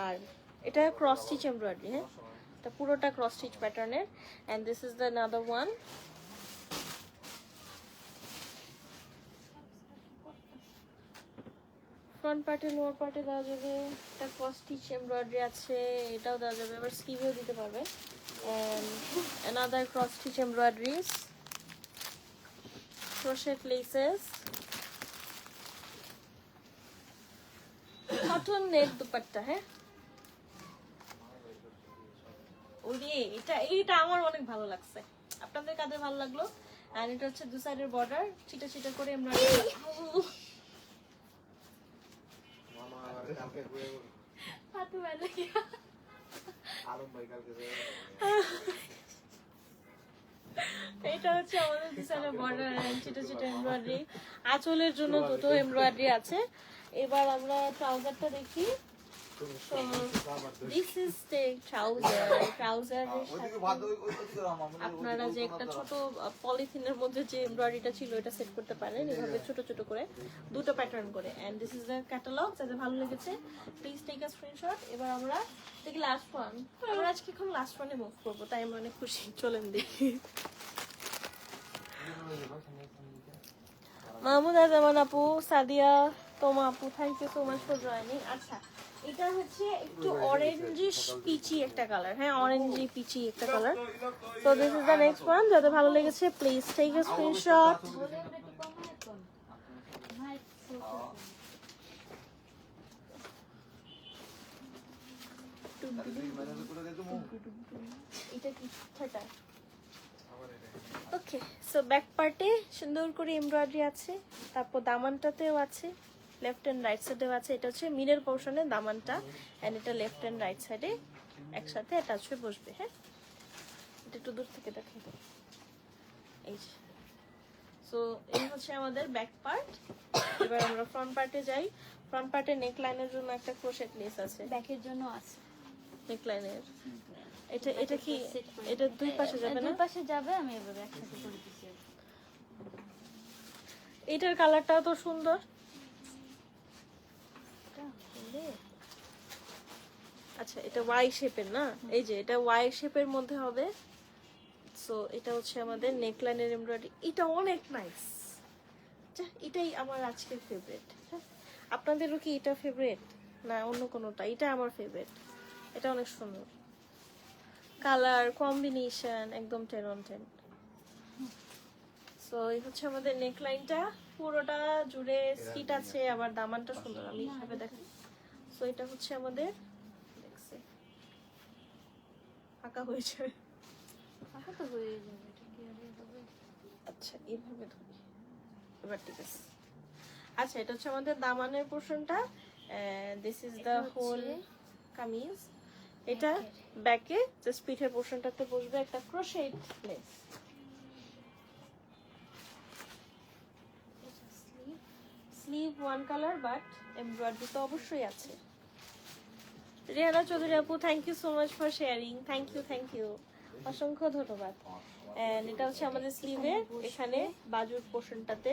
আর এটা ক্রস স্টিচ এমব্রয়ডারি, হ্যাঁ, এটা পুরোটা ক্রস স্টিচ প্যাটার্নের। And this is the another one. Front পার্টে লোয়ার পার্টে দেওয়া যাবে, একটা ক্রস স্টিচ এমব্রয়ডারি আছে, এটাও দেওয়া যাবে, আবার স্লিভেও দিতে পারবে। and another cross stitch embroideries, crochet laces, cotton net dupatta. হ্যাঁ, ওরে এটা আমার অনেক ভালো লাগছে। আপনাদের কাদের ভালো লাগলো? আর এটা হচ্ছে দু সাইডের বর্ডার, চিটা চিটা করে এমব্রয়ডারি। কালকে ঘুরে হাতে বেলা কি আরম ভাই কালকে এটা হচ্ছে আমাদের ডিজাইনের বর্ডার এন্ড ছোট ছোট এমব্রয়ডারি। আঁচলের জন্য দুটো এমব্রয়ডারি আছে। এবার আমরা ট্রাউজারটা দেখি। This is the trouser. ট্রাউজারের সাথে আপনারা যে একটা ছোট পলিথিনের মধ্যে যে এমব্রয়ডারিটা ছিল এটা সেট করতে পারেন এভাবে ছোট ছোট করে, দুটো প্যাটার্ন করে। And this is the catalogue. যাদের ভালো লেগেছে প্লিজ টেক আ স্ক্রিনশট। এবার আমরা দেখি লাস্ট ওয়ান। আমরা আজকে এখন লাস্ট ওয়ানে মুভ করবো, তাই আমরা অনেক খুশি। চলেন দেখি। মাহমুদ আজামান আপু, সাদিয়া তোমা আপু, thank you so much for joining. আচ্ছা, এটা হচ্ছে একটু অরেঞ্জিশ পিচি একটা কালার। হ্যাঁ, অরেঞ্জি পিচি একটা colour. So this is the next one. যাদের ভালো লেগেছে প্লিজ টেক আ স্ক্রিনশট। এটা কি ঠাটা? ওকে, সো ব্যাক পার্টে সুন্দর করে এমব্রয়ডারি আছে, তারপর দামানটাতেও আছে, লেফট এন্ড রাইট সাইডেও আছে। এটা হচ্ছে মিডল পোর্শনে দামানটা, এন্ড এটা লেফট এন্ড রাইট সাইডে একসাথে অ্যাটাচ হয়ে বসবে। হ্যাঁ, এটা একটু দূর থেকে দেখেন, এই যে। সো সো এই হচ্ছে আমাদের ব্যাক পার্ট। এবার আমরা ফ্রন্ট পার্টে যাই। ফ্রন্ট পার্টে নেক লাইনের জন্য একটা ক্রোশেট লেস আছে, ব্যাকের জন্য আছে। নেক লাইনের। এটা কি এটা দুই পাশে যাবে না? দুই পাশে যাবে, আমি এভাবে একসাথে করে দিচ্ছি। এটার কালারটাও তো সুন্দর। এটা হলে আচ্ছা, এটা ওয়াই শেপের না? এই যে এটা ওয়াই শেপের মধ্যে হবে। সো এটা হচ্ছে আমাদের নেকলাইনের এমব্রয়ডারি। এটা অনেক নাইস। এটাই আমার আজকের ফেভারিট। আপনাদেরও কি এটা ফেভারিট না অন্য কোনোটা? এটা আমার ফেভারিট। এটা অনেক সুন্দর, কালার কম্বিনেশন একদম 10 on 10। সো এই হচ্ছে আমাদের নেকলাইনটা, পুরোটা জুড়ে স্লিট আছে, আবার দামানটা সুন্দর। আমি এইভাবে দেখাই। সো এটা হচ্ছে আমাদের, দেখছে ফাঁকা হয়ে যাবে। ফাঁকা তো হয়ে যাবে, এটা কি আর হবে? আচ্ছা এইভাবে ধরি, এবার ঠিক আছে। আচ্ছা, এটা হচ্ছে আমাদের দামানের পোর্শনটা। This is the whole kameez. এটা ব্যাকে জাস্ট পিঠের পোর্শনটাতে বসবে একটা crochet lace. Sleeve one colour, but embroidery তো অবশ্যই আছে। রেহানা চৌধুরী আপু, thank you so much for sharing. Thank you, অসংখ্য ধন্যবাদ। এন্ড এটা হচ্ছে আমাদের স্লিভের এখানে বাজুর পোর্শনটাতে।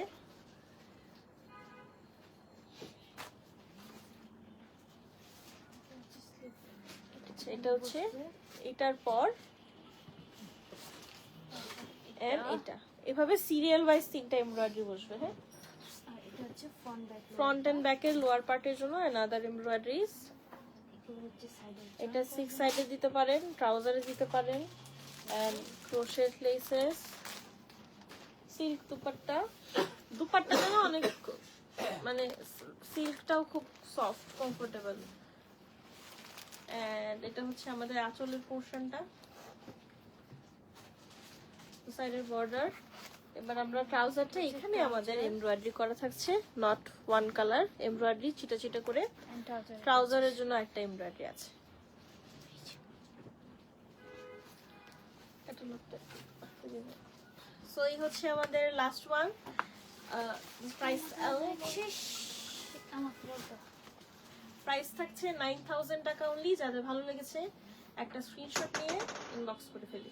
আচ্ছা, এটা হচ্ছে এটার পর এন্ড এটা এভাবে সিরিয়াল ওয়াইজ 3টা এমব্রয়ডারি বসবে। হ্যাঁ, আর এটা হচ্ছে ফ্রন্ট ব্যাক। ফ্রন্ট এন্ড ব্যাকের লোয়ার পার্টের জন্য অ্যানাদার এমব্রয়ডারিজ। এগুলো হচ্ছে সাইডে। এটা 6 সাইডে দিতে পারেন, ট্রাউজারে দিতে পারেন। এন্ড ক্রোশেট লেসেস, সিল্ক দুপাট্টাটা না অনেক, মানে সিল্কটাও খুব সফট কমফোর্টেবল। এন্ড এটা হচ্ছে আমাদের আঁচলের পোর্শনটা, সাইডের বর্ডার। এবার আমরা ট্রাউজারটা এখানে আমাদের এমব্রয়ডারি করা থাকছে, নট ওয়ান কালার এমব্রয়ডারি, চিটা চিটা করে। ট্রাউজারের জন্য একটা এমব্রয়ডারি আছে। সো এই হচ্ছে আমাদের লাস্ট ওয়ান। প্রাইস প্রাইস থাকছে 9000 টাকা অনলি। যাদের ভালো লেগেছে একটা স্ক্রিনশট নিয়ে ইনবক্স করে ফেলি।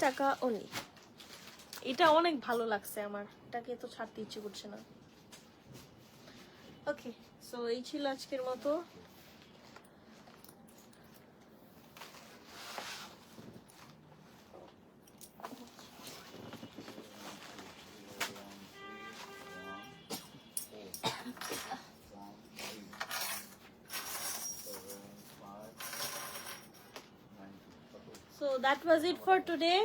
টাকা অনলি। এটা অনেক ভালো লাগছে আমার, এটাকে তো ছাড়তে ইচ্ছে করছে না। ওকে, সো এই ছিল আজকের মতো। So that was it for today.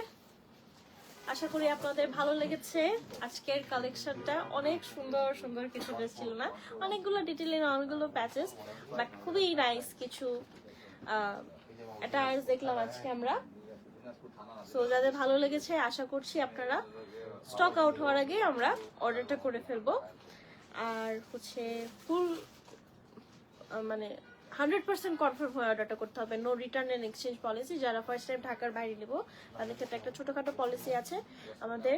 আশা করি আপনাদের ভালো লেগেছে আজকের কালেকশনটা। অনেক সুন্দর সুন্দর কিছু ড্রেস ছিল না, অনেকগুলো ডিটেইলে, অনেকগুলো প্যাচেস, বাট খুবই নাইস কিছু অ্যাটায়ার্স দেখলাম আজকে আমরা। সো যাদের ভালো লেগেছে আশা করছি আপনারা স্টক আউট হওয়ার আগে আমরা অর্ডারটা করে ফেলবো। আর হচ্ছে ফুল মানে 100% কনফার্ম হয়ে অর্ডারটা করতে হবে। No return and exchange policy. যারা ফার্স্ট টাইম ঢাকার বাইরে নেবো তাদের ক্ষেত্রে একটা ছোটখাটো পলিসি আছে, আমাদের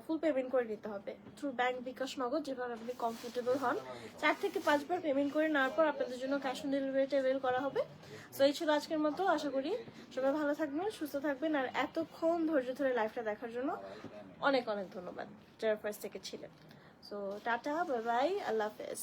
ফুল পেমেন্ট করে নিতে হবে থ্রু ব্যাংক, বিকাশ, নগদ, যেভাবে আপনি কমফোর্টেবল হন। 4 থেকে 5 বার পেমেন্ট করে নেওয়ার পর আপনাদের জন্য ক্যাশ অন ডেলিভারিটা অ্যাভেল করা হবে। সো এই ছিল আজকের মতো। আশা করি সবাই ভালো থাকবেন, সুস্থ থাকবেন। আর এতক্ষণ ধৈর্য ধরে লাইভটা দেখার জন্য অনেক অনেক ধন্যবাদ যারা ফার্স্ট থেকে ছিলেন। সো টাটা, বাই বাই, আল্লাহ হাফেজ।